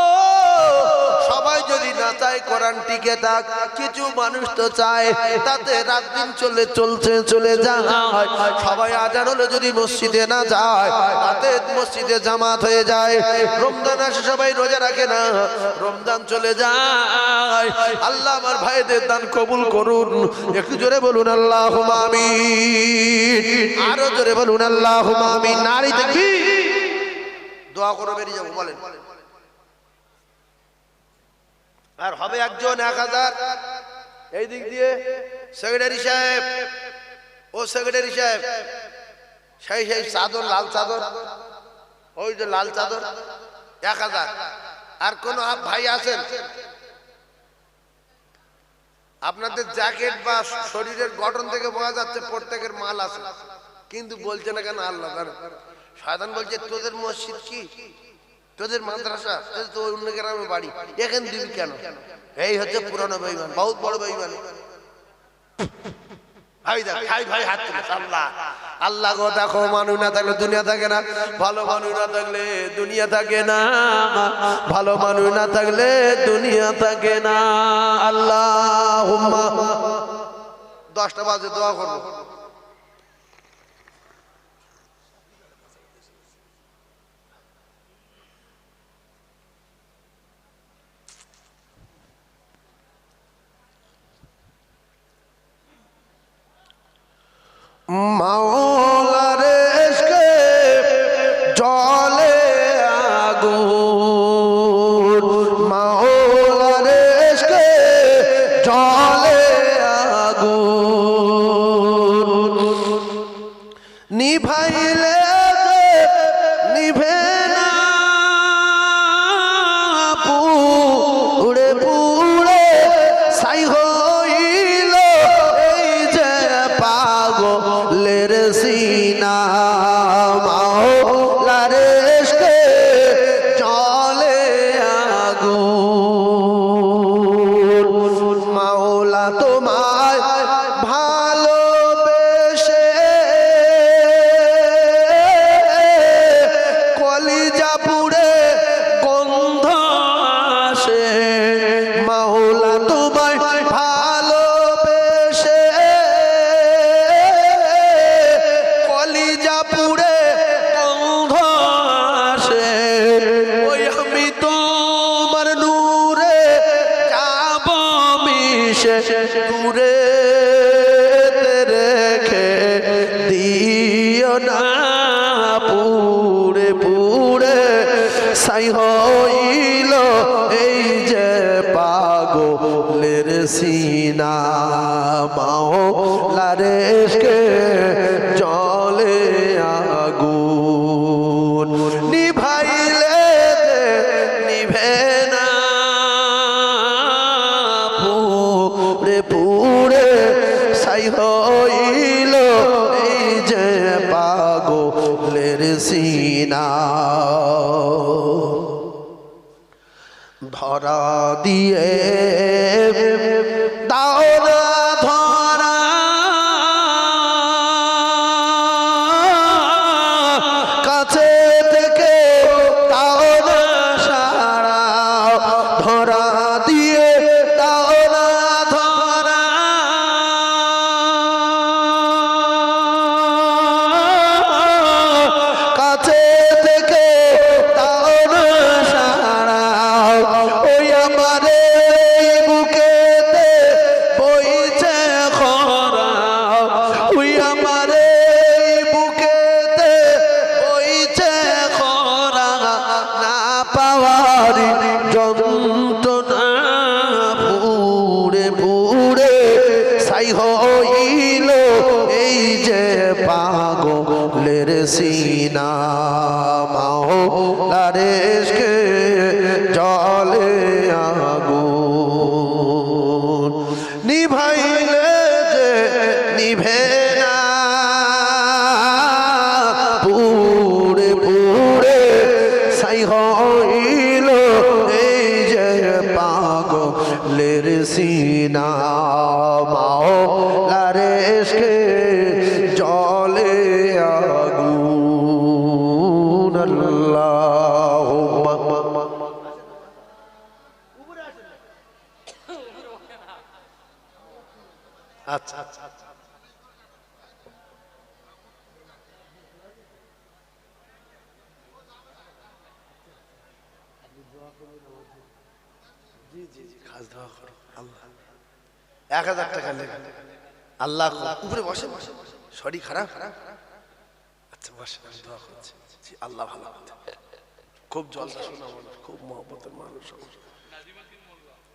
A: সবাই যদি না চায় কোরআন টিকে থাক, কিছু মানুষ তো চায়, তাতে রাত দিন চলে যায়। সবাই আজান হলে যদি মসজিদে না যায়, তাতে মসজিদে জামাত হয়ে যায়। রমজান আসে, সবাই রোজা রাখে না, রমজান চলে যায়। আল্লাহ আমার ভাইদের দান কবুল করুন। একটু জোরে বলুন আল্লাহুম্মা আমিন, আরো জোরে বলুন আল্লাহুম্মা আমিন। নারী তাকবীর, দোয়া করে বেরিয়ে যাবো, বলেন। আর হবে একজন 1000। এই দিক দিয়ে সেক্রেটারি সাহেব, ও সেক্রেটারি সাহেব, সেই চাদর, লাল চাদর, ওই যে লাল চাদর 1000। আর কোন ভাই আছেন আপনাদের জ্যাকেট বা শরীরের গঠন থেকে বোঝা যাচ্ছে প্রত্যেকের মাল আছে, কিন্তু বলছে না কেন? আল্লাহ জানে। শয়তান বলছে তোদের মসজিদ কি, তোদের মাদ্রাসা, তো অন্য গ্রামে বাড়ি, এখানে দিবি কেন? এই হচ্ছে পুরানো বেঈমান, বহুত বড় বেঈমান। ভাই হাত তুলেছে। আল্লাহ আল্লাহ গো, দেখো মানুষ না থাকলে দুনিয়া থাকে না, ভালো মানুষ না থাকলে দুনিয়া থাকে না, ভালো মানুষ না থাকলে দুনিয়া থাকে না। আল্লাহুম্মা 10টা বাজে দোয়া করবো। মাওলার ইশকে জলে আগুন, মাওলার ইশকে জলে আগুন, নিভাইলে নিভে না, পুড়ে পুড়ে ছাই হইল এই যে পাগলের সিনা। মাওলার ইশকে জলে আগুন, মাওলা তোমায় ভালোবেসে কলিজা পুড়ে গন্ধ আসে। মাওলা তোমায় ভালোবেসে কলিজা পুড়ে গন্ধ আসে। ওই আমি তোমার নূরে যাব মিশে, দূরে রেখে দিও না, পুড়ে পুড়ে ছাই হইল এই যে পাগলের সিনা। মাওলার ইশকে জলে আগুন, নিভাইলে নিভে না, পুড়ে পুড়ে ছাই হইল এই যে পাগলের সিনা। ধরা দিয়ে দাও না ধরা, কাছে থেকে দাও না সারা, ধরা দিয়ে দাও না ধরা, কাছে থেকে দাও না সারা। ওই আমারে
B: হইল এই যে পাগলের সিনা মাওলার ইশকে জলে আগুন নিভাইলে যে নিভে না পুড়ে পুড়ে ছাই হইল এই যে পাগলের সিনা মাওলার ইশকে জলে আগুন আল্লাহুম্মা
A: আচ্ছা আচ্ছা আচ্ছা জি জি জি খাস দোয়া করো আল্লাহ 1000 টাকা নেবে আল্লাহ উপরে বসে বসে শরীর খারাপ আচ্ছা বসে আমি দোয়া করছি জি আল্লাহ ভালো করতে খুব জলসা শোনা মানুষ খুব মহব্বতের মানুষ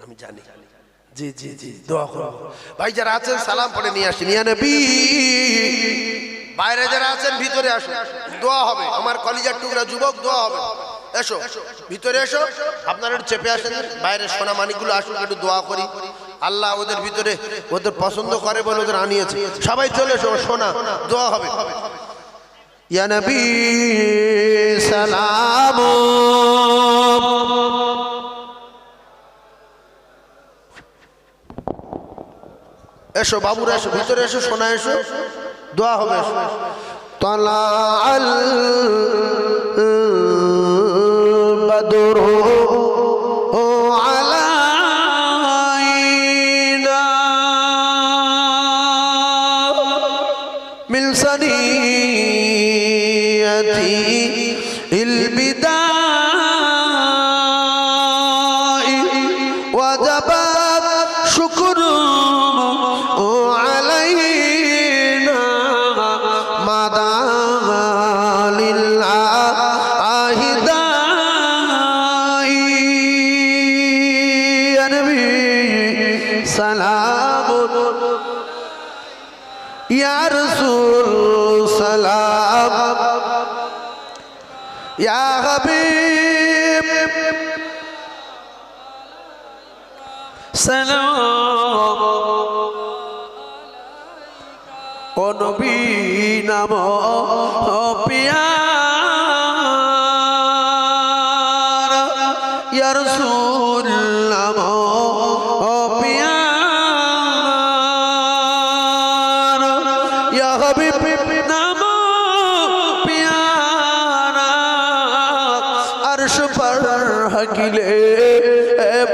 A: আমি জানি জি জি জি দোয়া করো ভাই যারা আছেন সালাম পড়ে নিয়ে আসেন ইয়া নবী বাইরে যারা আছেন ভিতরে আসুন দোয়া হবে আমার কলিজার টুকরা যুবক দোয়া হবে এসো ভিতরে এসো আপনারা একটু চেপে আসেন বাইরের সোনা মানিকগুলো আসুন একটু দোয়া করি আল্লাহ ওদের ভিতরে ওদের পছন্দ করে বলে ওদের আনিয়েছে সবাই চলে এসো সোনা দোয়া হবে
B: ইয়া নবী সালাম
A: এসো বাবুরা এসো ভিতরে এসো সোনা এসো দোয়া হবে
B: طلع البدر علينا من ثنية البداء وجب شكر علينا مدى للعاهداء يا نبي سلام يا رسول سلام يا حبيب سلام ও নবী নাম পিয়ারা ইয়া রাসূল নাম পিয়ারা ইয়া হাবিব নাম পিয়ারা আরশ পর হকিলে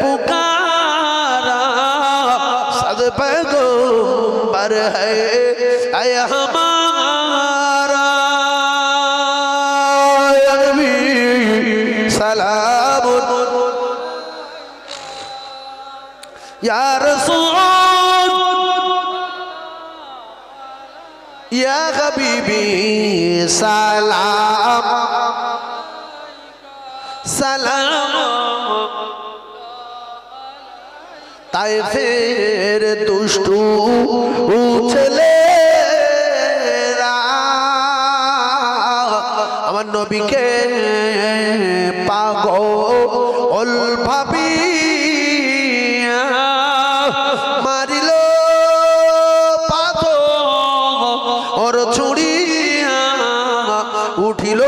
B: পুকারা সদ पैगंबर है ऐ हमारा नबी सलाम या रसूल या हबीबी सलाम सलाम তায়েফের দুষ্টু ছেলেরা আমার নবীকে পাগল ভাবিয়া মারিল পাথর ছুড়িয়া উঠিল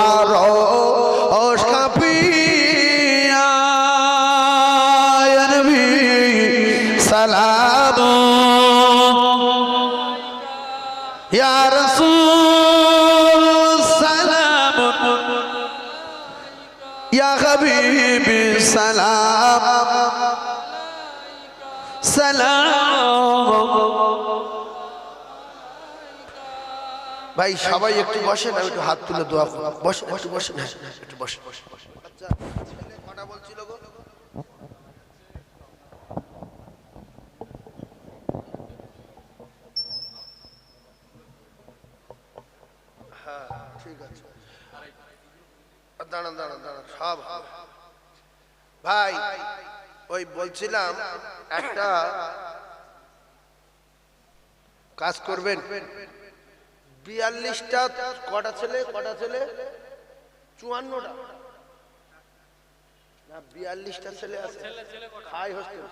B: আর কাঁপিয়া سلام يا رسول سلام يا حبيبي سلام سلام ভাই সবাই একটু বসেন আমি একটু হাত তুলে দোয়া করব বসেন একটু বসেন একটু বসেন আচ্ছা ছেলে কটা বলছিল গো ঠিক আছে দাঁড়ান দাঁড়ান দাঁড়ান সব ভাই ওই বলছিলাম একটা কাজ করবেন। 42টা কটা ছেলে 54টা না 42টা ছেলে আছে হাই হোস্টেল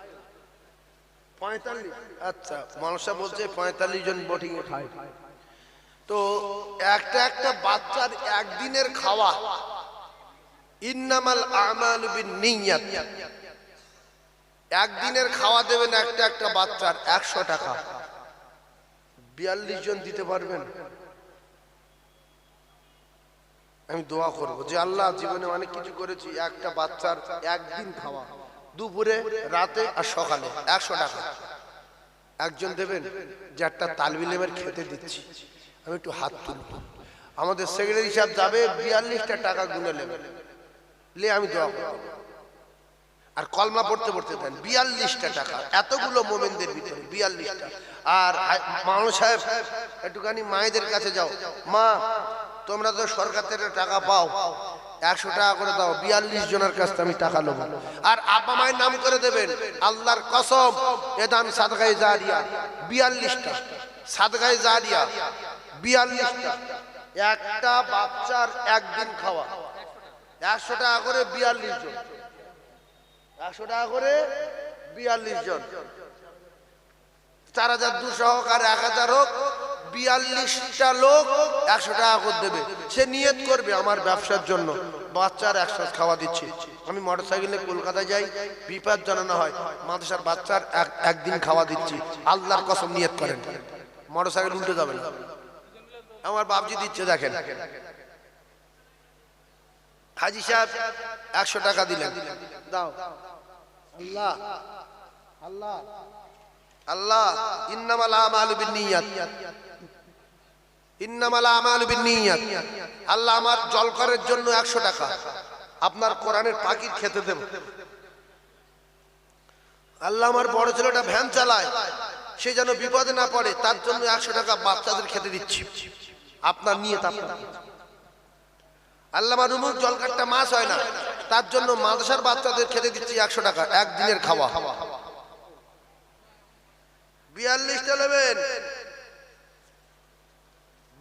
B: 45। আচ্ছা মানুষরা বলছে 45 জন বোটিং এ খায়। তো একটা বাচ্চার একদিনের খাওয়া, ইন্নামাল আমালু বিন্নিয়াত, একদিনের খাওয়া দেবেন একটা বাচ্চার 100 টাকা। 42 জন দিতে পারবেন? আমি দোয়া করব যে আল্লাহ জীবনে অনেক কিছু করেছি, একটা বাচ্চার একদিন খাওয়া, দুপুরে রাতে আর সকালে 100 টাকা একজন দেবেন। যে একটা তালবি ইলমের খেতে দিচ্ছি, আমি একটু হাত তুলব। আমাদের সেক্রেটারি সাহেব যাবে 42টা টাকা গুনে নেবেন, লে আমি দোয়া করব। আর কলমা পড়তে দেন 42টা টাকা, এতগুলো মোমেনদের ভিতরে 42টা। আর মাওলানা সাহেব একটুখানি মায়েদের কাছে যাও, মা তোমরা তো সরকার থেকে টাকা পাও, 100 টাকা করে দাও, 42 জনের কাছ থেকে আমি টাকা নেব। আর আব্বা মায়ের নাম করে দেবেন, আল্লাহর কসম এ দান সাদগায়ে জারিয়া 42টা, সাদগায়ে জারিয়া 42টা। একটা বাচ্চার একদিন খাওয়া 100 টাকা করে 42 জন, 100 টাকা করে 42 জন, 4200 হোক আর 1000 হোক, 42টা লোক 100 টাকা করে দেবে। সে নিয়ত করবে আমার ব্যবসার জন্য বাচ্চার 100 খাওয়া দিচ্ছি। আমি মোটরসাইকেলে কলকাতায় যাই, বিপদ জানানো হয় মাদ্রাসার বাচ্চার একদিন খাওয়া দিচ্ছি, আল্লাহর কসম নিয়ত করেন, মোটরসাইকেল উল্টে যাবে না। আমার বাপজি দিচ্ছে দেখেন, হাজি সাহেব 100 টাকা দিলেন, দাও আল্লাহ আল্লাহ আল্লাহ, ইন্নামাল আমালু বিন্নিয়াত, ইন্নামাল আমালু বিন্নিয়াত। আল্লাহ আমার জলকরের জন্য 100 টাকা, আপনার কোরআনের পাখির খেতে দেব। আল্লাহ আমার বড় ছেলেটা ভ্যান চালায়, সে যেন বিপদে না পড়ে, তার জন্য 100 টাকা বাচ্চাদের খেতে দিচ্ছি, আপনার নিয়ত আপনার। আল্লাহ আমার রুমুর জলকারটা মাছ হয় না, তার জন্য মাদ্রাসার বাচ্চাদের খেতে দিচ্ছি 100 টাকা একদিনের খাওয়া। 42টা নেবেন,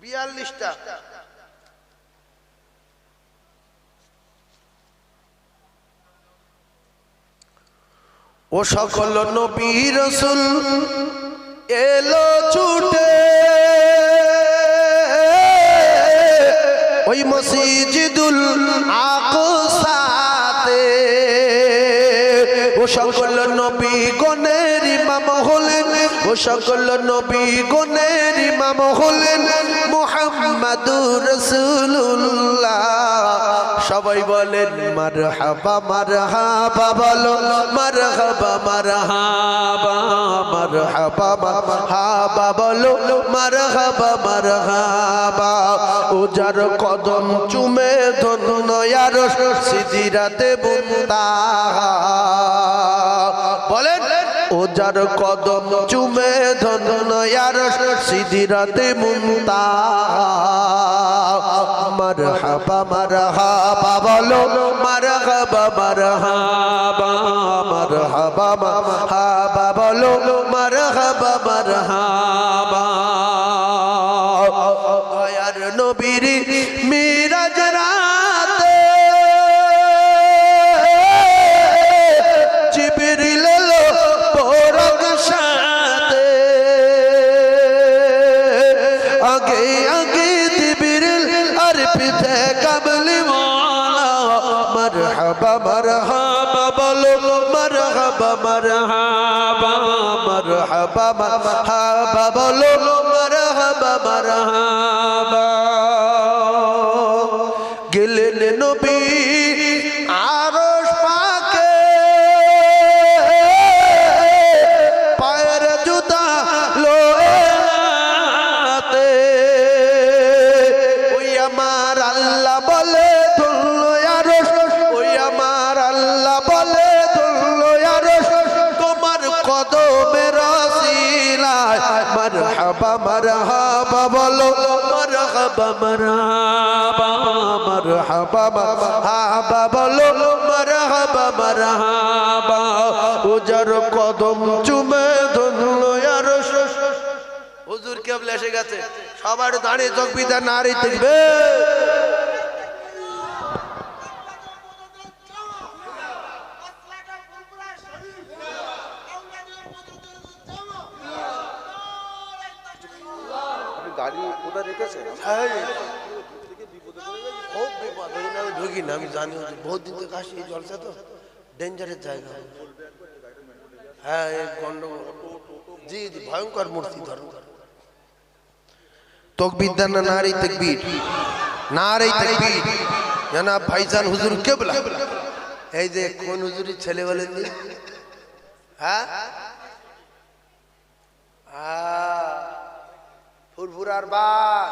B: 42টা। ও সকল নবী রাসূল এলো ছুটে, ওই মসজিদুল আকসাতে। ও সকল নবী গণের ইমাম হলেন, ও সকল নবী গণের ইমাম হলেন মুহাম্মাদুর রাসূলুল্লাহ। সবাই বলেন মারহাবা মারহাবা, বলো মারহাবা মারহাবা, মারহাবা মারহাবা, বলো মারহাবা মারহাবা। ও যার কদম চুমে ধন্য আরশ সিদরাতে মুনতাহা, বলেন ও যার কদম চুমে ধন্য আরশ সিদরাতে মুনতাহা। মারহাবা মারহাবা, বলো মারহাবা মারহাবা, মারহাবা মারহাবা, বলো মারহাবা মারহাবা। দয়ার নবীর মিরাজ রাতে জিবরিল এলো বরক সাথে, আগে আগে জিবরিল আর পিছে কামলি ওয়ালা। মারহাবা মারহাবা, বলো মারহাবা মারহাবা, মারহাবা মারহাবা, বলো মারহাবা মারহাবা। গেলেন নবী আরশ পাকে, পায়ের জুতা লোয়াতে। ওই আমার আল্লাহ বলে ধুল আরশ, ওই আমার আল্লাহ বলে ধুল আরশ, তোমার কদমের ওসিলায়। মারহাবা মারহাবা, বলো মারহাবা মারহাবা, মারহাবা মারহাবা, বলো মারহাবা মারহাবা। ও যার কদম চুমে ধন্য আরশ হুজুর কেবলা এসে গেছে, সবার দাঁড়িয়ে তাকবীর নারে তাকবীর।
C: গাড়ি কোথায় রেখেছে?
B: খুব বিপদ, ওই জন্য আমি ঢুকি না, আমি জানি বহুত দিন থেকে আসি, এই জলসা তো ডেঞ্জারের জায়গা। হ্যাঁ, এই গন্ডগোল, জি জি, ভয়ঙ্কর মূর্তি ধর্ম। তাকবীর দেন না, নারে তাকবীর, নারে তাকবীর। জনাব ভাইজান হুজুর কেবলা, এই যে কোন হুজুরের ছেলে বলেন নি? হ্যাঁ, ফুরফুরার বাঘ,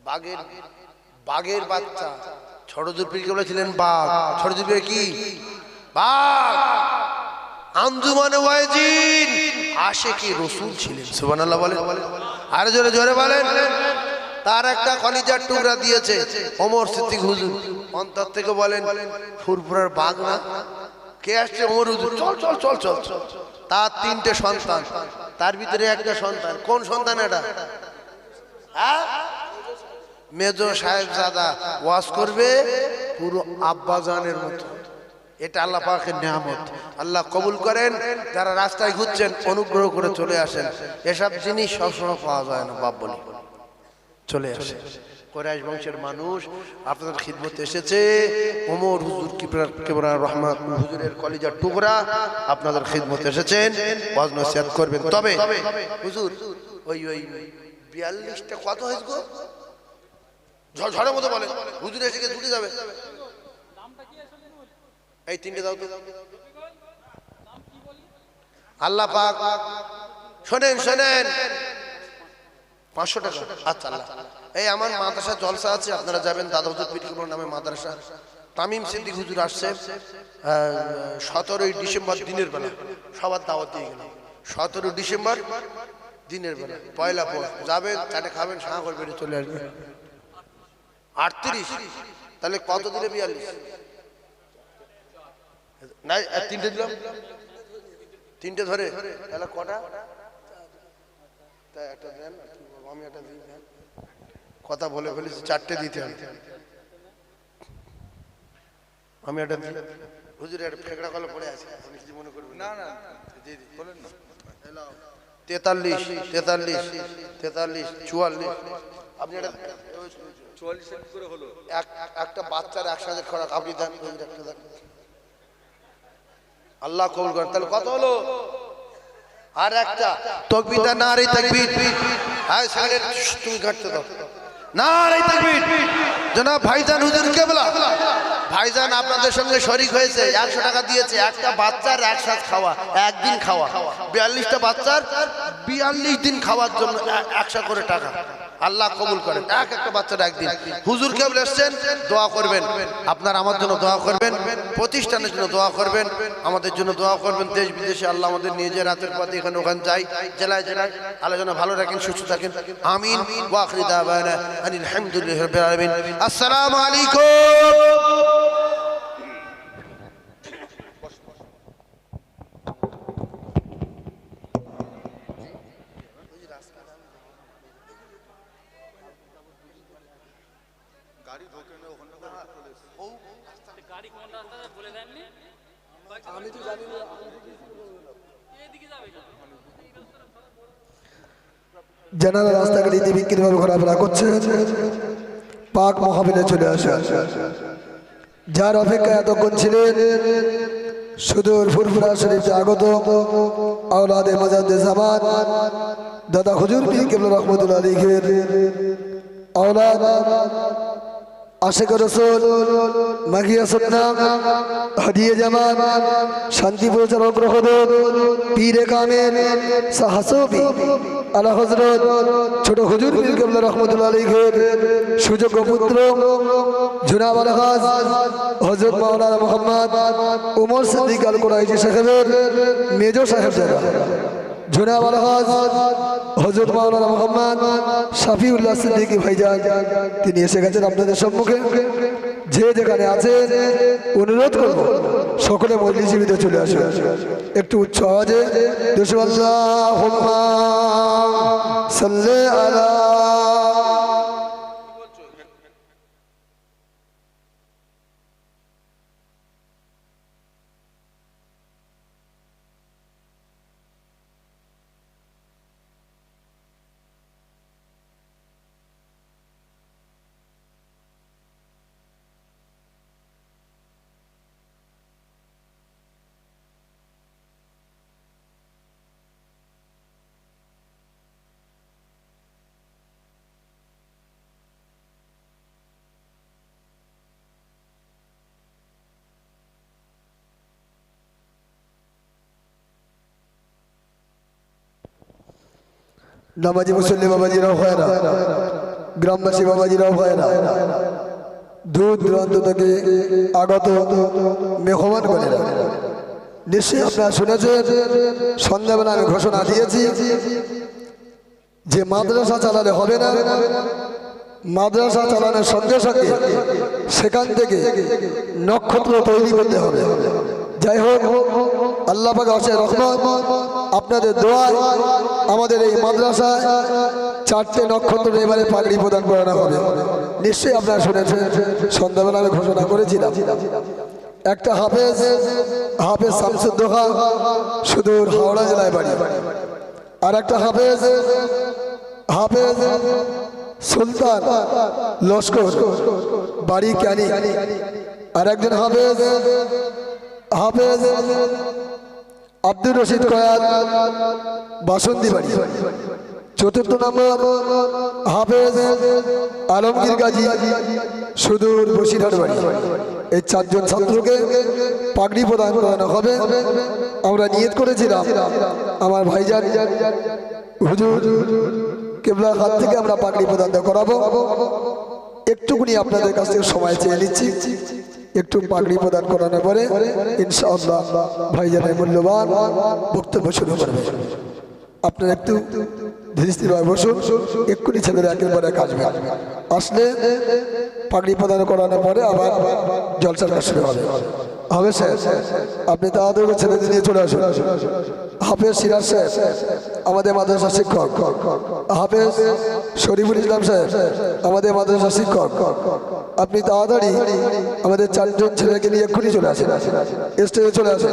B: বাঘের বাঘের বাচ্চা। ছোট জুরপির কেবলা ছিলেন বাঘ, ছোট জুরপির কি বাঘ। আঞ্জুমানে ওয়াইজিন আশিকি রাসূল ছিলেন, সুবহানাল্লাহ বলেন, আর জোরে জোরে বলেন। তার একটা কলিজার টুকরা দিয়েছে ওমর সিদ্দিক হুজুর। অন্তর থেকে বলেন, ফুরফুরার বাঘ না? কে আসছে? ওমর হুজুর। চল চল চল চল চল। তার 3টে সন্তান, তার ভিতরে একটা সন্তান। কোন সন্তান এটা? হ্যাঁ, মেজো সাহেবজাদা ওয়াজ করবে পুরো আব্বাজানের মতো। এটা আল্লাহ পাকের নিয়ামত, আল্লাহ কবুল করেন। যারা রাস্তায় ঘুরছেন অনুগ্রহ করে চলে আসেন, এসব জিনিস সবসময় পাওয়া যায় না। বাপ বলি চলে আসে। কুরাইশ বংশের মানুষ আপনাদের খিদমতে এসেছে। ওমর হুজুর কিবরা রহমাত হুজুরের কলিজার টুকরা আপনাদের খিদমতে এসেছেন, ওয়াজ নসিহত করবেন। তবে হুজুর ওই 42টা কত হয়েছে গো? ঝড়ের মতো বলে হুজুর এসে গিয়ে ছুটে যাবে। এই 3টে দাও তো। আল্লাহ পাক শোনেন শোনেন, 500 টাকা। আচ্ছা আল্লাহ, এই আমার মাদ্রাসা জলসা আছে, আপনারা যাবেন। দাদা হুজুর পীর কিবলা নামে মাদ্রাসা। তামিম সিদ্দিক হুজুর আসছে 17ই ডিসেম্বর দিনের বেলা, সবার দাওয়াত দিয়ে গেলাম। 17 ডিসেম্বর দিনের বেলা, পয়লা পৌষ যাবেন, চাটে খাবেন, সাঁ করে বেরিয়ে চলে আসবেন। 38 তাহলে কত দিলে? 42 নাই, 3টে দিলাম, 3টে ধরে তাহলে কটা? তাই একটা দেন, আমি একটা দিই। কথা বলে ফেলেছি, 4টে দিতে হবে। আমি একটা দিই। হুজুর একটা ফেকড়া কলে পড়ে আছে, আপনি কিছু মনে করবেন না? না জি জি বলেন না। 43 43 43 44। আপনি একটা
C: 44 করে হলো।
B: একটা বাচ্চার একসাথে খোরাক আপনি দেন, একটা দেন। আল্লাহ কবুল করেন। তাহলে কত হলো? আর একটা তাকবীর দেন, নারে তাকবীর। হ্যাঁ সিগারেট তুমি কাটতে দাও, নারে তাকবীর। জনাব ভাইজান হুজুর কেবলা, ভাইজান আপনাদের সঙ্গে শরীক হয়েছে, 100 টাকা দিয়েছে। একটা বাচ্চার একসাথ খাওয়া, একদিন খাওয়া, 42টা বাচ্চার 42 দিন খাওয়ার জন্য 100 করে টাকা। আল্লাহ কবুল করেন। একটা বাচ্চার একদিন। হুজুর কেবল এসছেন, দোয়া করবেন। আপনার আমার জন্য দোয়া করবেন, প্রতিষ্ঠানের জন্য দোয়া করবেন, আমাদের জন্য দোয়া করবেন। দেশ বিদেশে আল্লাহ আমাদের নিয়ে যে রাতের পথে এখানে ওখানে যাই, জেলায় জেলায় আলোচনা ভালো রাখেন, সুস্থ থাকেন। আমিন। ওয়া আখিরু দাওয়ানা আনিল হামদুলিল্লাহি রাব্বিল আলামিন। আসসালামু আলাইকুম।
C: গাড়ি ঢোকে না ওখানে,
D: গাড়ি কোন রাস্তাতে বলে দেননি?
C: আমি তো জানি না।
D: এদিকে যাবে কেন?
E: জানালা রাস্তাঘাটে বিক্রিভাবে ঘোরাফেরা করছে, পাক মহাবিলে চলে আসে। যার অপেক্ষায় এতক্ষণ ছিলেন সুদূর ফুরফুরা শরীফে আগত আওলাদে মাজাদে জামান দাদা হুজুর পীর কিবলা রহমাতুল্লাহ আলাইহির আওলাদ আশিক রাসূল মাগিয়া সুন্নাহ হাদিয়ে জামান শান্তি প্রচারক রহদত পীরে কামেল সাহসবি আলা হযরত ছোট হুজুর পীর কিবলা রহমাতুল্লাহ আলাইহির সুযোগ্য পুত্র জনাব আলহাজ হযরত মাওলানা মুহাম্মদ ওমর সিদ্দিক আল কুরাইশি সাহেবের মেজো সাহেবজাদা জনাব আলহাজ হযরত মাওলানা মুহাম্মদ শাফিউল্লাহ সিদ্দিকী ভাইজান, তিনি এসে গেছেন আপনাদের সম্মুখে। যে যেখানে আছেন অনুরোধ করব সকলে মজলিসের ভিতরে চলে আসুন। একটু উচ্চ আওয়াজে আল্লাহুম্মা সাল্লি আলা নামাজি মুসল্লি বাবাজিরাও হয় না, গ্রামবাসী বাবাজিরাও হয় না, দূর দূরান্ত থেকে আগত মেহমান করে না। নিশ্চয়ই আপনারা শুনেছেন, সন্ধ্যাবেলা আমি ঘোষণা দিয়েছি যে মাদ্রাসা চালালে হবে না, মাদ্রাসা চালানোর সঙ্গে সঙ্গে সেখান থেকে নক্ষত্র তৈরি করতে হবে। যাই হোক, আল্লাহ পাক অশেষ রহমত, আপনাদের দোয়ায় আমাদের এই মাদ্রাসায় 4টে নক্ষত্র এবারে পাগড়ি প্রদান করানো হবে। নিশ্চয়ই আপনারা শুনেছেন, সন্ধ্যাবেলা আমি ঘোষণা করেছিলাম। একটা হাফেজ শামসুদ্দোহা, সুদূর হাওড়া জেলায় বাড়ি। আর একটা হাফেজ সুলতান লস্কর, বাড়ি ক্যানি। আর একজন হাফেজ আব্দুর রশিদ কয়াত, বাসন্তী বাড়ি। চতুর্থ নম্বর হাফেজ আলমগীর গাজী, সুদূর বসিরহাট বাড়ি। এই 4 জন ছাত্রকে পাগড়ি প্রদান করানো হবে। আমরা নিয়ত করেছিলাম আমার ভাইজান হুজুর কেবলার হাত থেকে আমরা পাগড়ি প্রদান করাবো। একটুকুনি আপনাদের কাছ থেকে সময় চেয়ে নিচ্ছি, একটু পাগড়ি প্রদান করানোর পরে ইনশাআল্লাহ ভাইজানের মূল্যবান বক্তব্য শুরু করবে। আপনারা একটু ধীরে স্থিরভাবে বসুন, এক্ষুনি ছেলেরা একের পর এক আসবে। আসলে পাগড়ি প্রদান করানোর পরে আবার জলসার কাজ শুরু হবে। হবে স্যার, আপনি তাড়াতাড়ি ছেলেদের নিয়ে চলে আসুন। হাফেজ সিরাজ সাহেব, আমাদের মাদ্রাসার শিক্ষক। হাফেজ শরীফুল ইসলাম সাহেব, আমাদের মাদ্রাসার শিক্ষক। আপনি তাড়াতাড়ি আমাদের 4 জন ছেলেকে নিয়ে এক্ষুনি চলে আসেন, স্টেজে চলে আসেন।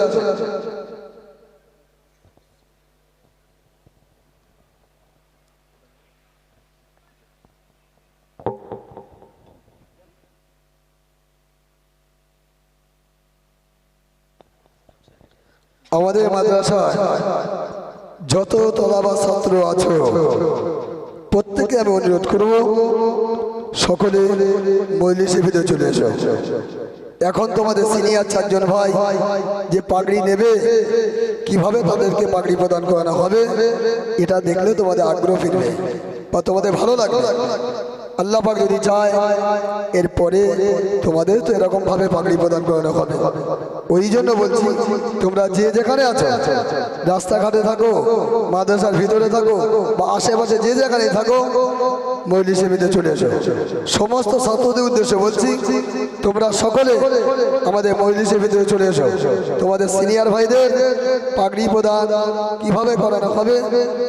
E: আমাদের মাদ্রাসায় যত তলাবা ছাত্র আছো, প্রত্যেকে আমি অনুরোধ করব সকলে মজলিসের ভিতরে চলে এসো। এখন তোমাদের সিনিয়র 4 জন ভাই যে পাগড়ি নেবে, কিভাবে তাদেরকে পাগড়ি প্রদান করানো হবে, এটা দেখলে তোমাদের আগ্রহ ফিরবে বা তোমাদের ভালো লাগবে। আল্লাহ পাক যদি চায় এরপরে তোমাদের তো এরকম ভাবে পাগড়ি প্রদান করানো হবে। ওই জন্য বলছি, তোমরা যে যেখানে আছো, রাস্তাঘাটে থাকো, মাদ্রাসার ভিতরে থাকো বা আশেপাশে যে যেখানে থাকো, মজলিসের ভিতরে চলে এসো। সমস্ত ছাত্রদের উদ্দেশ্যে বলছি, তোমরা সকলে আমাদের মজলিসের ভিতরে চলে এসো। তোমাদের সিনিয়র ভাইদের পাগড়ি প্রদান কিভাবে করানো হবে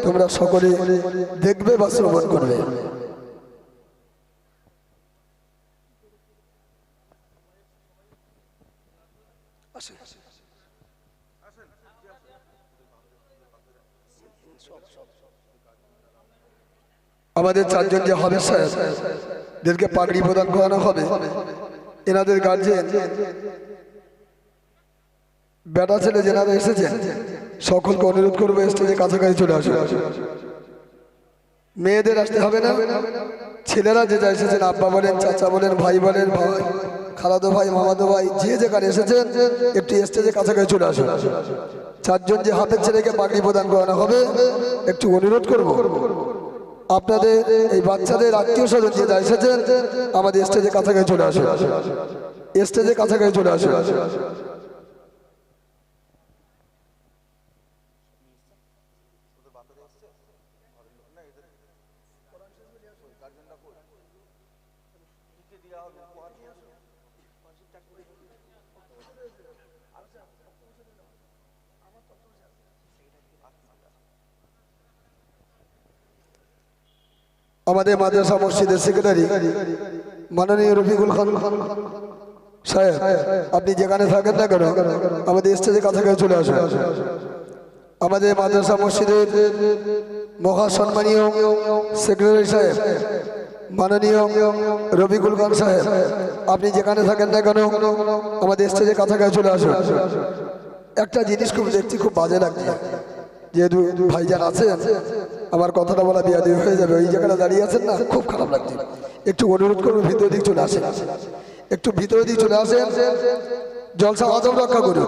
E: তোমরা সকলে দেখবে বা শ্রবণ করবে। আমাদের 4 জন যে হবে স্যারদেরকে পাগড়ি প্রদান করানো হবে, এনাদের গার্জেন বেটা ছেলে যেনারা এসেছেন সকলকে অনুরোধ করবো স্টেজের কাছাকাছি চলে আসুন। মেয়েদের আসতে হবে না, ছেলেরা যে যা এসেছেন, আব্বা বলেন, চাচা বলেন, ভাই বলেন, ভাই খালাদো ভাই, মামাদো ভাই, যে যেখানে এসেছেন একটু স্টেজের কাছাকাছি চলে আসুন। 4 জন যে হাতের ছেলেকে পাগড়ি প্রদান করানো হবে, একটু অনুরোধ করব আপনাদের এই বাচ্চাদের আত্মীয় স্বজন যে যা এসেছেন আমাদের স্টেজের কাছাকাছি চলে আসুন, স্টেজের কাছাকাছি চলে আসুন। আমাদের মাদ্রাসা মসজিদের সেক্রেটারি মাননীয় রফিকুল খান সাহেব, আপনি যেখানে থাকেন না কেন আমাদের স্টেজের কাছাকাছি চলে আসুন। আমাদের মাদ্রাসা মসজিদের মহাসম্মানীয় সেক্রেটারি সাহেব মাননীয় রফিকুল খান সাহেব, আপনি যেখানে থাকেন না কেন আমাদের স্টেজের কাছাকাছি চলে আসুন। একটা জিনিস খুব দেখছি, খুব বাজে লাগছে, যেহেতু ভাইজান আছেন আমার কথাটা বলা বিয়াদি হয়ে যাবে, ওই জায়গাটা দাঁড়িয়ে আছেন না, খুব খারাপ লাগছে। একটু অনুরোধ করুন ভিতর দিক চলে আসেন, একটু ভিতরের দিক চলে আসেন, জলসা আদব রক্ষা করুন।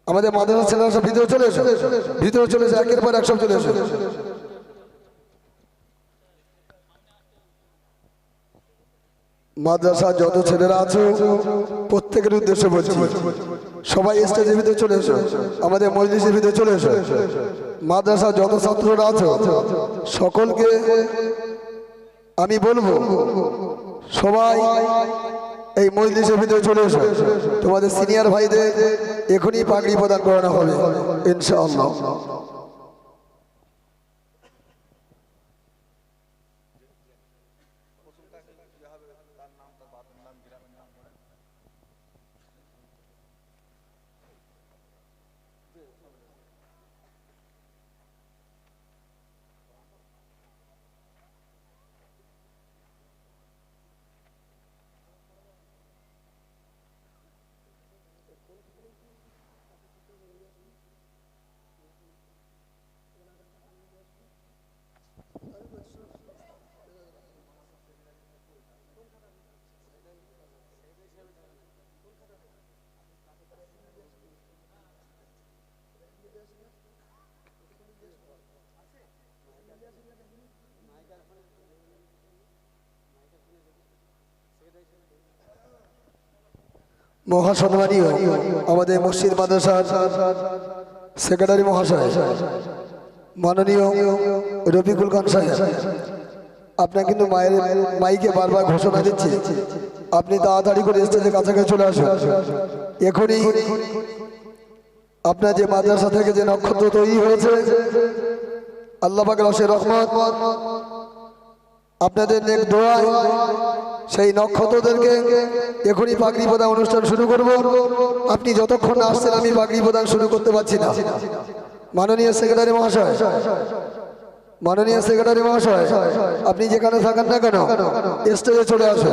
E: আমাদের মাদ্রাসা ছেলেরা সব ভিতরে চলে এসো, ভিতরে চলে এসে একের পর এক সব চলে এসো। মাদ্রাসা যত ছেলেরা আছো প্রত্যেকের উদ্দেশ্যে বলছি, সবাই স্টেজের ভিতরে চলে এসো, আমাদের মজলিসের ভিতরে চলে এসো। মাদ্রাসা যত ছাত্ররা আছো সকলকে আমি বলবো সবাই এই মজলিসের ভিতরে চলে এসো। তোমাদের সিনিয়র ভাইদের এখনই পাগড়ি প্রদান করানো হবে ইনশাআল্লাহ। মহাসম্মানীয় আমাদের মসজিদ মাদ্রাসার সেক্রেটারি মহাশয় মাননীয় রফিকুল খান সাহেব, আপনার কিন্তু মাইকে বারবার ঘোষণা দিচ্ছি, আপনি তাড়াতাড়ি করে স্টেজের কাছাকাছি চলে আসুন। এখনই আপনার যে মাদ্রাসা থেকে যে নক্ষত্র তৈরি হয়েছে, আল্লাহ পাকের অশেষ রহমত, আপনাদের নেক দোয়া, সেই নক্ষত্রদেরকে এখনই পাগড়ি প্রদান অনুষ্ঠান শুরু করব। আপনি যতক্ষণ না আসছেন আমি পাগড়ি প্রদান শুরু করতে পারছি না। মাননীয় সেক্রেটারি মহাশয়, মাননীয় সেক্রেটারি মহাশয়, আপনি যেখানে থাকেন না কেন স্টেজে চলে আসুন।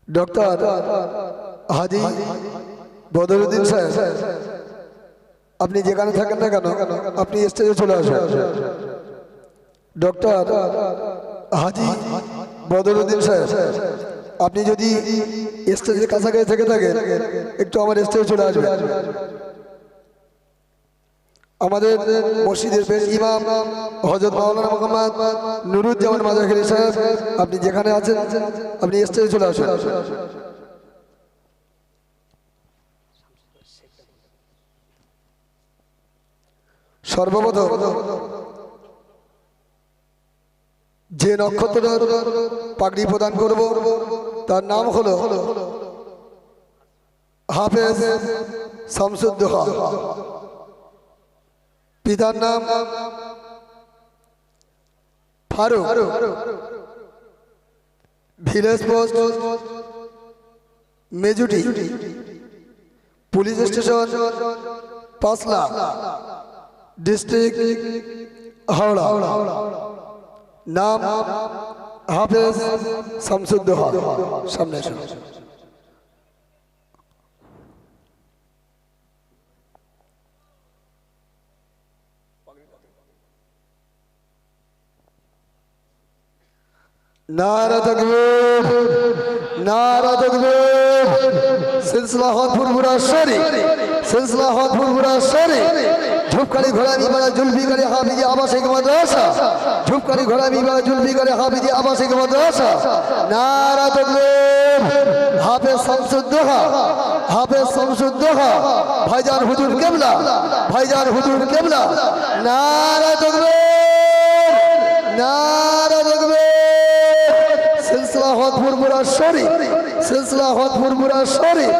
E: ডক্টর হাজি বদরুদ্দিন সাহেব, আপনি যেখানে থাকেন না কেন আপনি স্টেজে চলে আসুন। ডক্টর হাজি বদরুদ্দিন সাহেব, আপনি যদি স্টেজের কাছাকাছি থেকে থাকেন একটু আমার স্টেজে চলে আসবেন। আমাদের মসজিদের পেশ ইমাম হযরত মাওলানা মুহাম্মদ নুরুজ্জামান মাজাহিরি সাহেব, আপনি যেখানে আছেন আপনি স্টেজে চলে আসুন। সর্বপ্রথম যে নক্ষত্রের পাগড়ি প্রদান করব তার নাম হলো হাফেজ শামসুদ্দোহা, পিতার নাম Faruk, village post Mejuti, police station Panchla, district Howrah. নাম হাফেজ শামসুদ্দোহা। সামনে আসুন। नारा तकबीर, नारा तकबीर, सिलसिला हौदपुर बुराशरी, सिलसिला हौदपुर बुराशरी, झुपकड़ी घोड़ामी वाला जुल्फी करे हाफिजी आवासिक मदरसा, झुपकड़ी घोड़ामी वाला जुल्फी करे हाफिजी आवासिक मदरसा। नारा तकबीर, हाफिज शामसुद्दोहा, हाफिज शामसुद्दोहा, भाईजान हुजूर किबला, भाईजान हुजूर किबला। नारा तकबीर, नारा तकबीर, सिलसिला हौदपुर ফুরফুরা শরীফ সিলসিলা হক ফুরফুরা শরীফ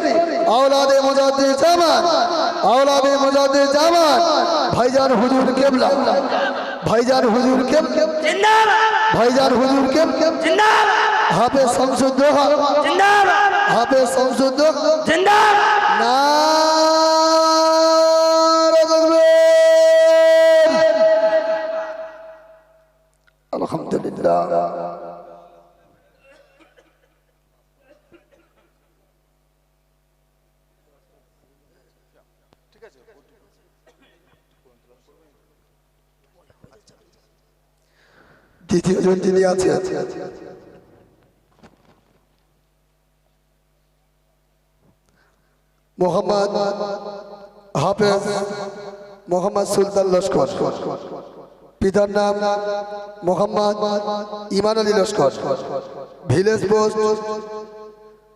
E: আওলাদে মুজাদ্দিদ জামান আওলাদে মুজাদ্দিদ জামান ভাইজান হুজুর কেবলা ভাইজান হুজুর কেবলা
D: জিন্দাবাদ
E: ভাইজান হুজুর কেবলা
D: জিন্দাবাদ
E: হাফেজ শামসুদ্দোহা
D: জিন্দাবাদ
E: হাফেজ শামসুদ্দোহা
D: জিন্দাবাদ
E: নারে তাকবীর আলহামদুলিল্লাহ দ্বিতীয় জন যিনি আছে মোহাম্মদ হাফেজ মোহাম্মদ সুলতান লস্কর পিতার নাম Mohammad Iman Ali Laskar village post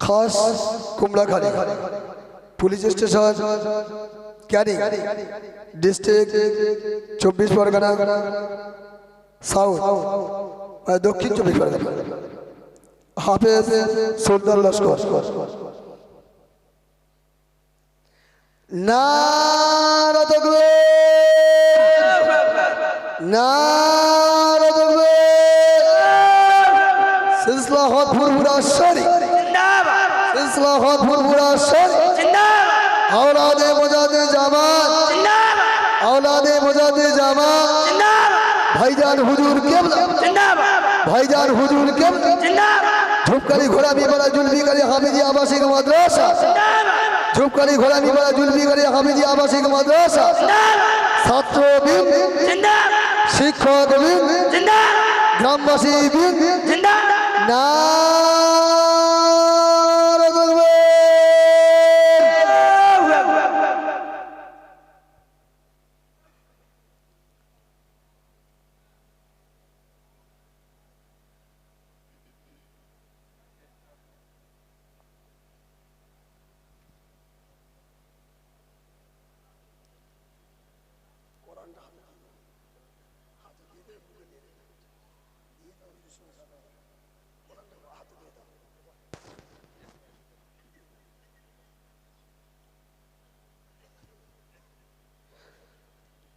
E: Khas Kumrakhali police station Canning district 24 Parganas south Dakshin 24 Pargana হাফেজ সুলতান লস্কর নারে তাকবীর নারে তাকবীর সিলসিলা হক ফুরফুরা শরীফ
D: জিন্দাবাদ
E: সিলসিলা হক ফুরফুরা শরীফ
D: জিন্দাবাদ
E: আওলাদে মুজাদ্দিদ জামান
D: জিন্দাবাদ
E: আওলাদে মুজাদ্দিদ জামান
D: জিন্দাবাদ
E: ভাইজান হুজুর কেবলা
D: জিন্দাবাদ
E: ভাইজান হুজুর কেবলা
D: জিন্দাবাদ
E: ঝুপকারি ঘোড়ামি পাড়া জুলফিকারি হাফিজি আবাসিক মাদ্রাসা ঝুপকারি ঘোড়ামি পাড়া জুলফিকারি হাফিজি আবাসিক মাদ্রাসা ছাত্রবৃন্দ
D: জিন্দাবাদ
E: শিক্ষকবৃন্দ
D: জিন্দাবাদ
E: গ্রামবাসী বৃন্দ
D: জিন্দাবাদ
E: নারে তাকবীর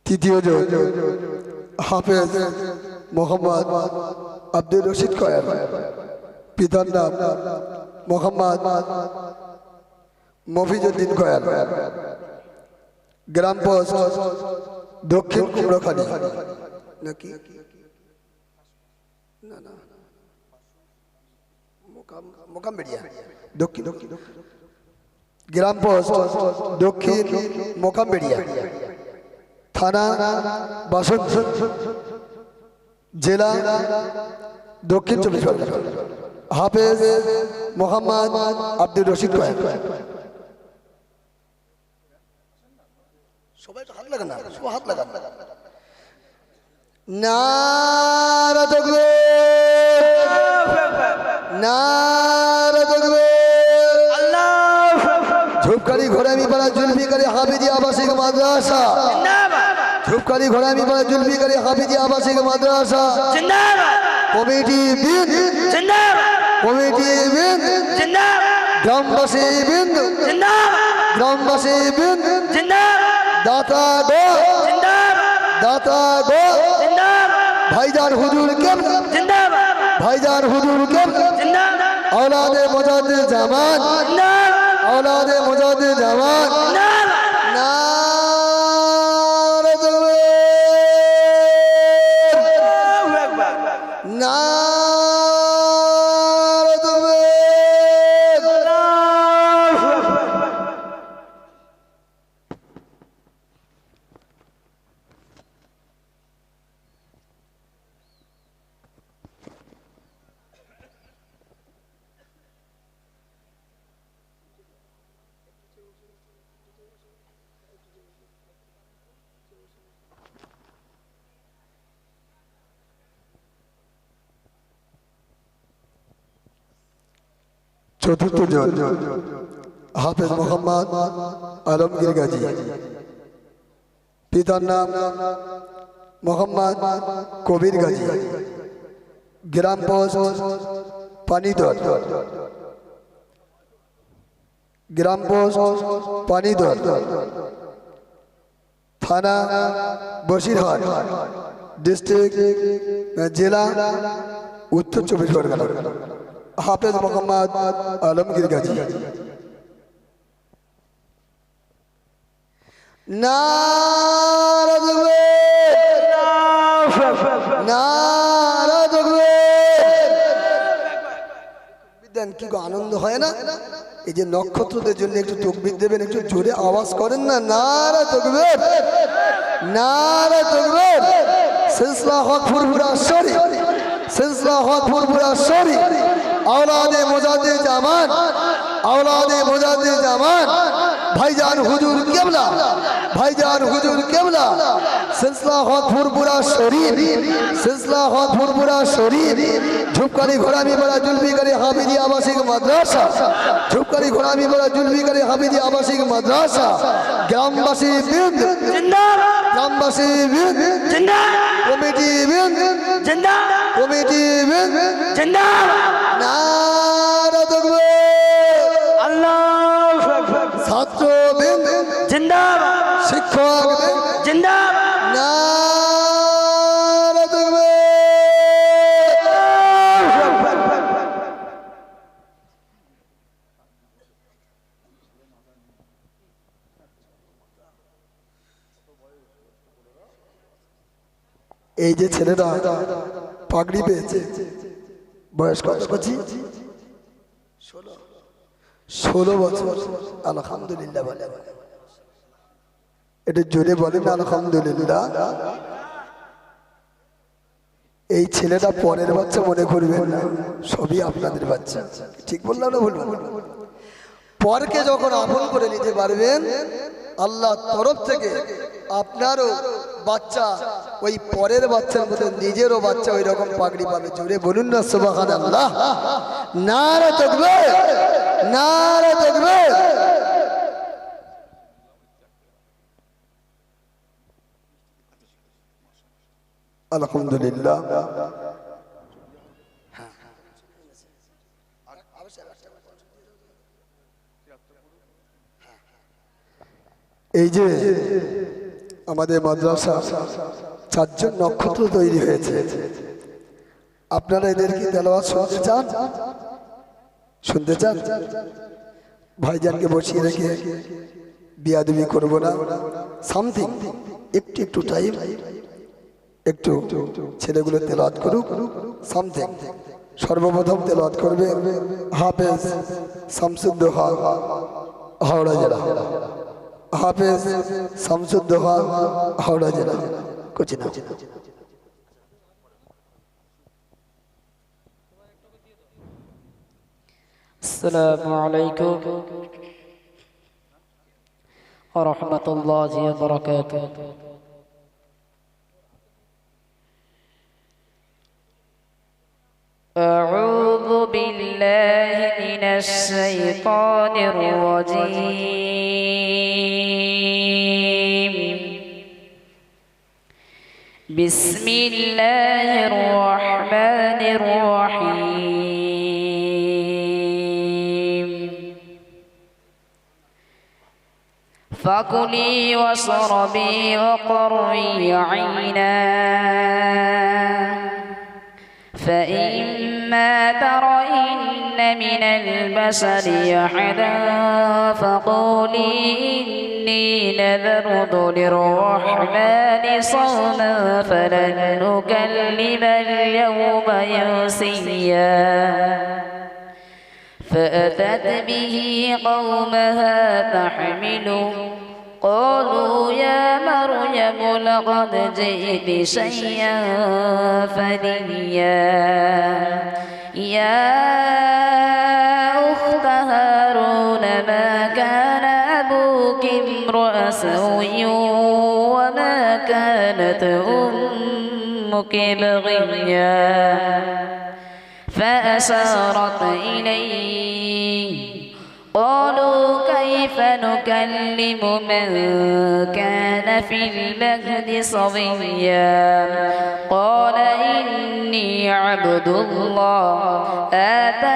E: তৃতীয় জন হাফেজ মোহাম্মদ আব্দুর রশিদ কয়াল পিতার নাম মোহাম্মদ মফিজউদ্দিন কয়াল গ্রাম পোস্ট দক্ষিণ কুমড়াখালী নাকি না না মোকামবেড়িয়া দক্ষিণ গ্রাম পোস্ট দক্ষিণ মোকামবেড়িয়া থানা বাসন্তী জেলা দক্ষিণ 24 পরগনা হাফেজ মোহাম্মদ আব্দুর রশিদ কয়াল সবাই হাত লাগান না সবাই হাত লাগান নারে তাকবীর নারে তাকবীর
D: আল্লাহু আকবার
E: ঝুপকারি ঘোড়ামি পাড়া জুলফিকারি হাফিজি আবাসিক মাদ্রাসা
D: জিন্দাবাদ
E: ঝুপকারি ঘোড়ামি পাড়া জুলফিকারি হাফিজি আবাসিক মাদ্রাসা
D: জিন্দাবাদ
E: কমিটি বৃন্দ
D: জিন্দাবাদ
E: কমিটি বৃন্দ
D: জিন্দাবাদ
E: গ্রামবাসী বৃন্দ
D: জিন্দাবাদ
E: গ্রামবাসী বৃন্দ
D: জিন্দাবাদ
E: দাতা গো
D: জিন্দাবাদ
E: দাতা গো
D: জিন্দাবাদ
E: ভাইজান হুজুর কেবলা
D: জিন্দাবাদ
E: ভাইজান হুজুর কেবলা
D: জিন্দাবাদ
E: আওলাদে মুজাদ্দিদ জামান
D: জিন্দাবাদ
E: আওলাদে মুজাদ্দিদ জামান
D: জিন্দাবাদ
E: নারে তাকবীর
D: আল্লাহু আকবার
E: নারে তাকবীর
D: আল্লাহু আকবার
E: চতুর্থ জন হাফেজ মোহাম্মদ আলমগীর গাজী পিতার নাম মোহাম্মদ কবির গাজী গ্রাম পোস্ট পানিদর, গ্রাম পোস্ট পানিদর, থানা বসিরহাট, ডিস্ট্রিক্ট জেলা উত্তর 24 পরগনা। হাফেজ মোহাম্মদ আলমগীর গাজী। নারা তাকবীর, নারা তাকবীর। বিদ্যান কি গো আনন্দ হয় না? এই যে নক্ষত্রদের জন্য একটু তাকবীর দেবেন, একটু জোরে আওয়াজ করেন না। নারা তাকবীর, নারা তাকবীর। সিলসিলা হক ফুরফুরা শরীফ, সিলসিলা হক ফুরফুরা শরীফ, আওলাদে মুজাদ্দিদ জামান, আওলাদে মুজাদ্দিদ জামান, ভাইজান হুজুর কেবলা, ভাইজান হুজুর কেবলা, সিলসিলা হক ফুরফুরা শরীফ, সিলসিলা হক ফুরফুরা শরীফ, ঝুপকারি ঘোড়ামি বড়া জুলফিকারি হাফিজি আবাসিক মাদ্রাসা, ঝুপকারি ঘোড়ামি বড়া জুলফিকারি হাফিজি আবাসিক মাদ্রাসা, গ্রামবাসী বৃন্দ জিন্দাবাদ, গ্রামবাসী বৃন্দ জিন্দাবাদ, কমিটি বৃন্দ জিন্দাবাদ, কমিটি বৃন্দ জিন্দাবাদ। নারা তাকবীর, আল্লাহু আকবার। ছাত্র বৃন্দ জিন্দাবাদ, শিক্ষক বৃন্দ জিন্দাবাদ। নারা তাকবীর। এই যে ছেলেরা পাগড়ি পেয়েছে, বয়স কত বলছি? 16 বছর। আলহামদুলিল্লাহ বলে, এটা জোরে বলেন আলহামদুলিল্লাহ। এই ছেলেটা পরের বাচ্চা মনে করবেন না, সবই আপনাদের বাচ্চা। ঠিক বললাম না ভুল? পরকে যখন আপন করে নিতে পারবেন, আল্লাহ তরফ থেকে আপনারও বাচ্চা ওই পরের বাচ্চার মতো নিজেরও বাচ্চা ওই রকম পাগড়ি পাবে। জোরে বলুন না সুবহানাল্লাহ। নারা তাকবীর, নারা তাকবীর। আলহামদুলিল্লাহ। এই যে আমাদের মাদ্রাসা 4 জন নক্ষত্র তৈরি হয়েছে। আপনারা এদের কি তেলাওয়াত শুনতে চান? শুনতে চান? ভাইজানকে বসিয়ে রেখে বিয়াদবি করবো না। সামথিং একটু একটু টাইম, একটু ছেলেগুলো তেলাওয়াত করুক। সামথিং সর্বপ্রথম তেলাওয়াত করবে হাফেজ শামসুদ্দোহা, হাওড়া জেলা। হাফেজ শামসুদ্দোহা, হাওড়া জেলা। কোচিনা।
D: আসসালামু আলাইকুম ওয়া রাহমাতুল্লাহি ওয়া বারাকাতুহু। أعوذ بالله من الشيطان الرجيم. بسم الله الرحمن الرحيم. فكلي واشربي وقري عينا، فإما ترين من البشر أحدا فقولي إني نذرت للرحمن صوما فلن نكلم اليوم إنسيا. فأتت به قومها تحمله، قالوا يا مريم لقد جئت شيئا فريا. يا أخت هارون ما كان أبوك امرأ سوء وما كانت أمك بغيا. فأشارت إليه، قالوا كيف نكلم من كان في المهد صبيا. قال إني عبد الله آتاني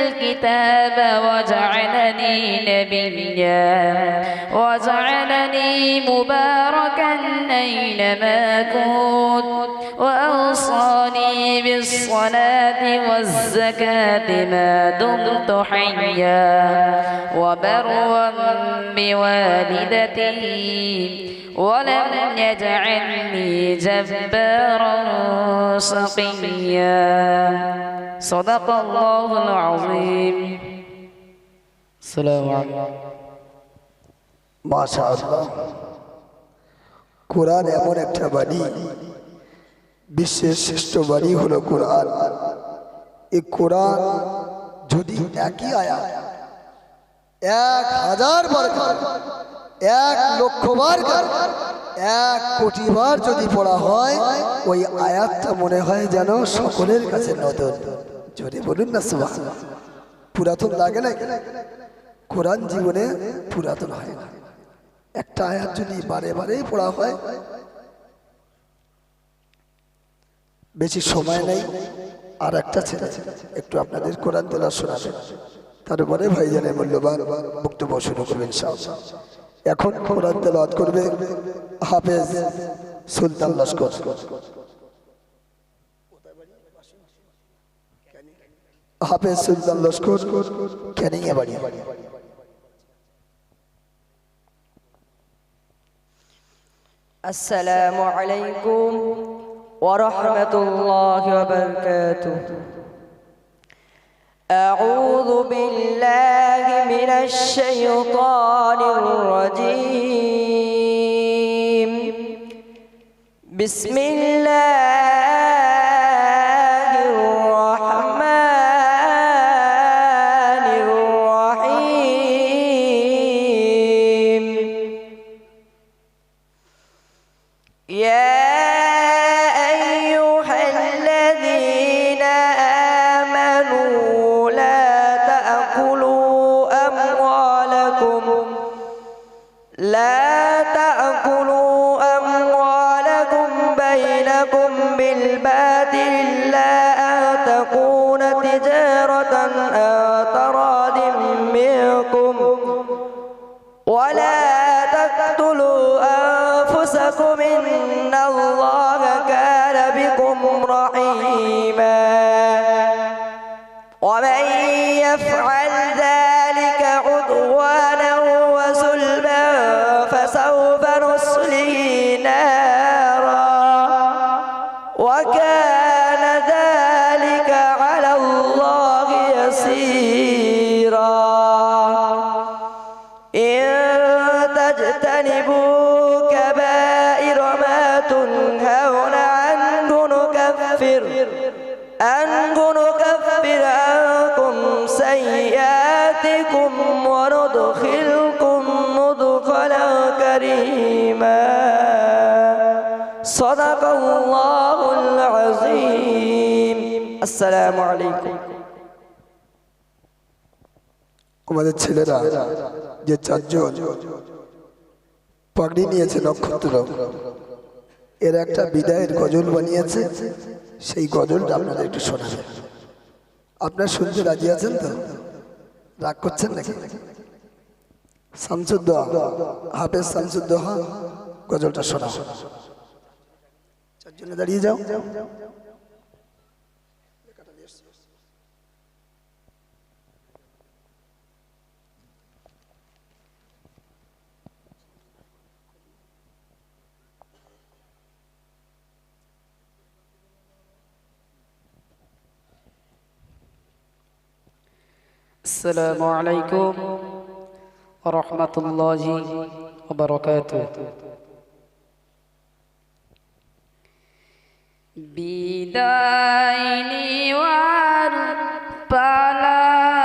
F: الكتاب وجعلني نبيا وجعلني مباركا أينما كنت وأوصاني بالصلاة والزكاة ما دمت حيا وبرا بوالدتي ولم يجعلني جبارا شقيا صدق الله العظيم السلام عليكم
E: মাশাআল্লাহ। কোরআন এমন একটা বাণী, বিশ্বের শ্রেষ্ঠ বাণী হলো কোরআন। এই কোরআন যদি একই আয়াত 1000 বার, 1,00,000 বার, 1,00,00,000 বার যদি পড়া হয়, ওই আয়াতটা মনে হয় যেন সকলের কাছে নতুন। জোরে বলুন না সুবহানাল্লাহ। পুরাতন লাগে না? কোরআন জীবনে পুরাতন হয় না। একটা আয়াত যদি বারে বারে পড়া হয়, বেশি সময় নেই। আর একটা ছেলে একটু আপনাদের কোরআন তেলাওয়াত শোনাবেন, তারপরে ভাইজানের মূল্যবান বক্তব্য শুরু করবেন ইনশাআল্লাহ। এখন কোরআন তেলাওয়াত করবে হাফেজ সুলতান লস্কর। হাফেজ সুলতান লস্কর, ক্যানিং এ বাড়ি।
G: السلام عليكم ورحمة الله وبركاته. أعوذ بالله من الشيطان الرجيم. بسم الله الرحمن الرحيم. يا أيها الذين آمنوا لا تأكلوا أموالكم بينكم بالباطل إلا أن تكون تجارة أو تراض منكم ولا تقتلوا أنفسكم إن الله كان بكم رحيما. ومن يفعل ذلك عدوانا وظلما فسوف نصليه نارا وكان ذلك على الله يسيرا. إن تجتنبوا كبائر ما تنهون عنه نكفر عنكم سيئاتكم وندخلكم مدخلا كريما. صدق الله العظيم. السلام عليكم.
E: আমাদের ছেলেরা যে 4 জন পাগড়ি নিয়েছে নক্ষত্র, এর একটা বিদায়ের গজল বানিয়েছে, সেই গজলটা আপনাদের একটু শোনাবেন। আপনারা শুনতে রাজি আছেন তো? রাগ করছেন নাকি? শামসুদ্দোহা, হাফেজ শামসুদ্দোহা গজলটা শোনাও। 4 জনে দাঁড়িয়ে যাও।
F: السلام عليكم ورحمة الله وبركاته. বিদায় নেওয়ার পালাজি,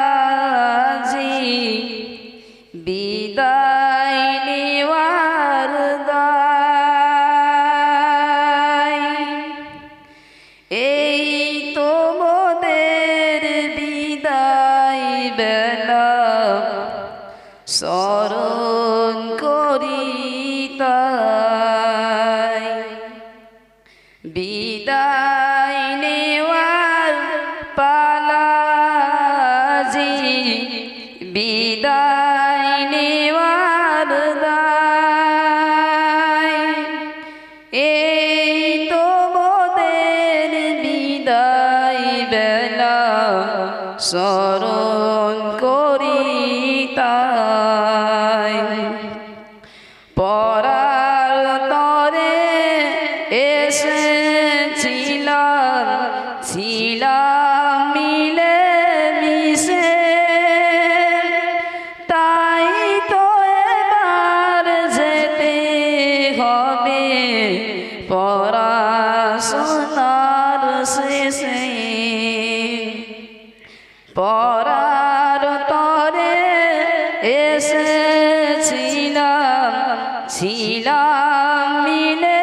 F: বিদায় নেওয়ার দায়, এই তো মোদের বিদায় বেলা স্মরণ করি তাই। বিদায় নেওয়ার পালা আজি বিদায় নেওয়ার দায়, এই তো মোদের বিদায় বেলা স্মরণ করি তাই। পরার তরে এসেছিলাম, ছিলাম মিলে মিশে, তাই তো এবার যেতে হবে পড়াশোনার শেষে। পরার তরে এসেছিলাম, ছিলাম মিলে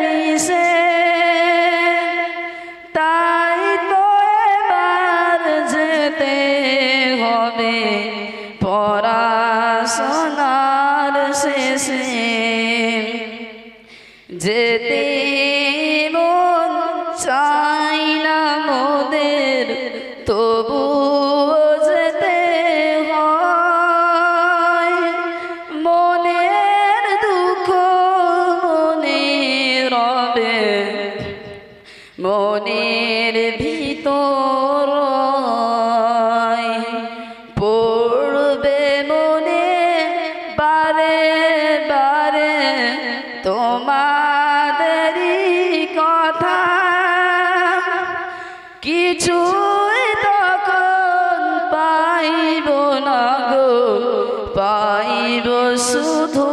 F: মিশে, তাই তো এবার যেতে হবে পড়াশোনার শেষে। যেতে মন চাই না মোদের, তবুও যেতে হয়। মনের দুঃখ মনে রবে, মনের ভিতর পড়বে মনে বারে বারে তোমাদেরই কথা। কিছুই তখন পাইব না গো, পাইব শুধু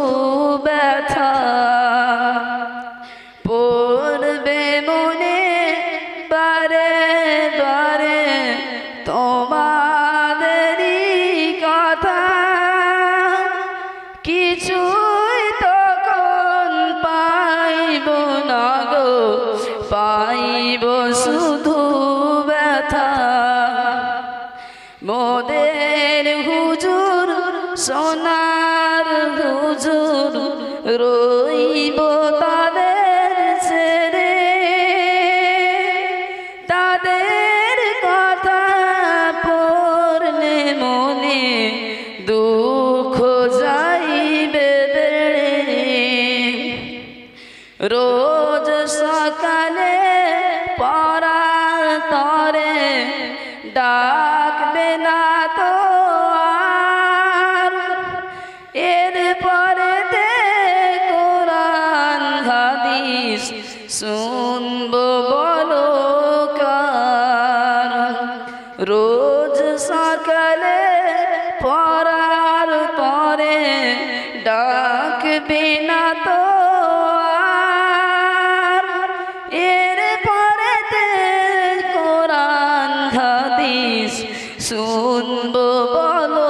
F: ব্যথা। পড়বে মনে বারে বারে তোমাদেরই কথা। কিছুই তখন পাইব না গো, পাইব শুধু ব্যথা। মোদের হুজুর সোনার হুজুর রইব তাদের ছেড়ে, তাদের কথা পড়লে মনে দুঃখ যাইবে বেড়ে। রোজ সকালে পড়ার তরে ডাকবে না তো আর, এরপরে কোরআন হাদিস শুনবো বলো কার। রোজ সকালে পড়ার তরে ডাকবে না তো আর, এরপরে কোরআন হাদিস শুনবো বলো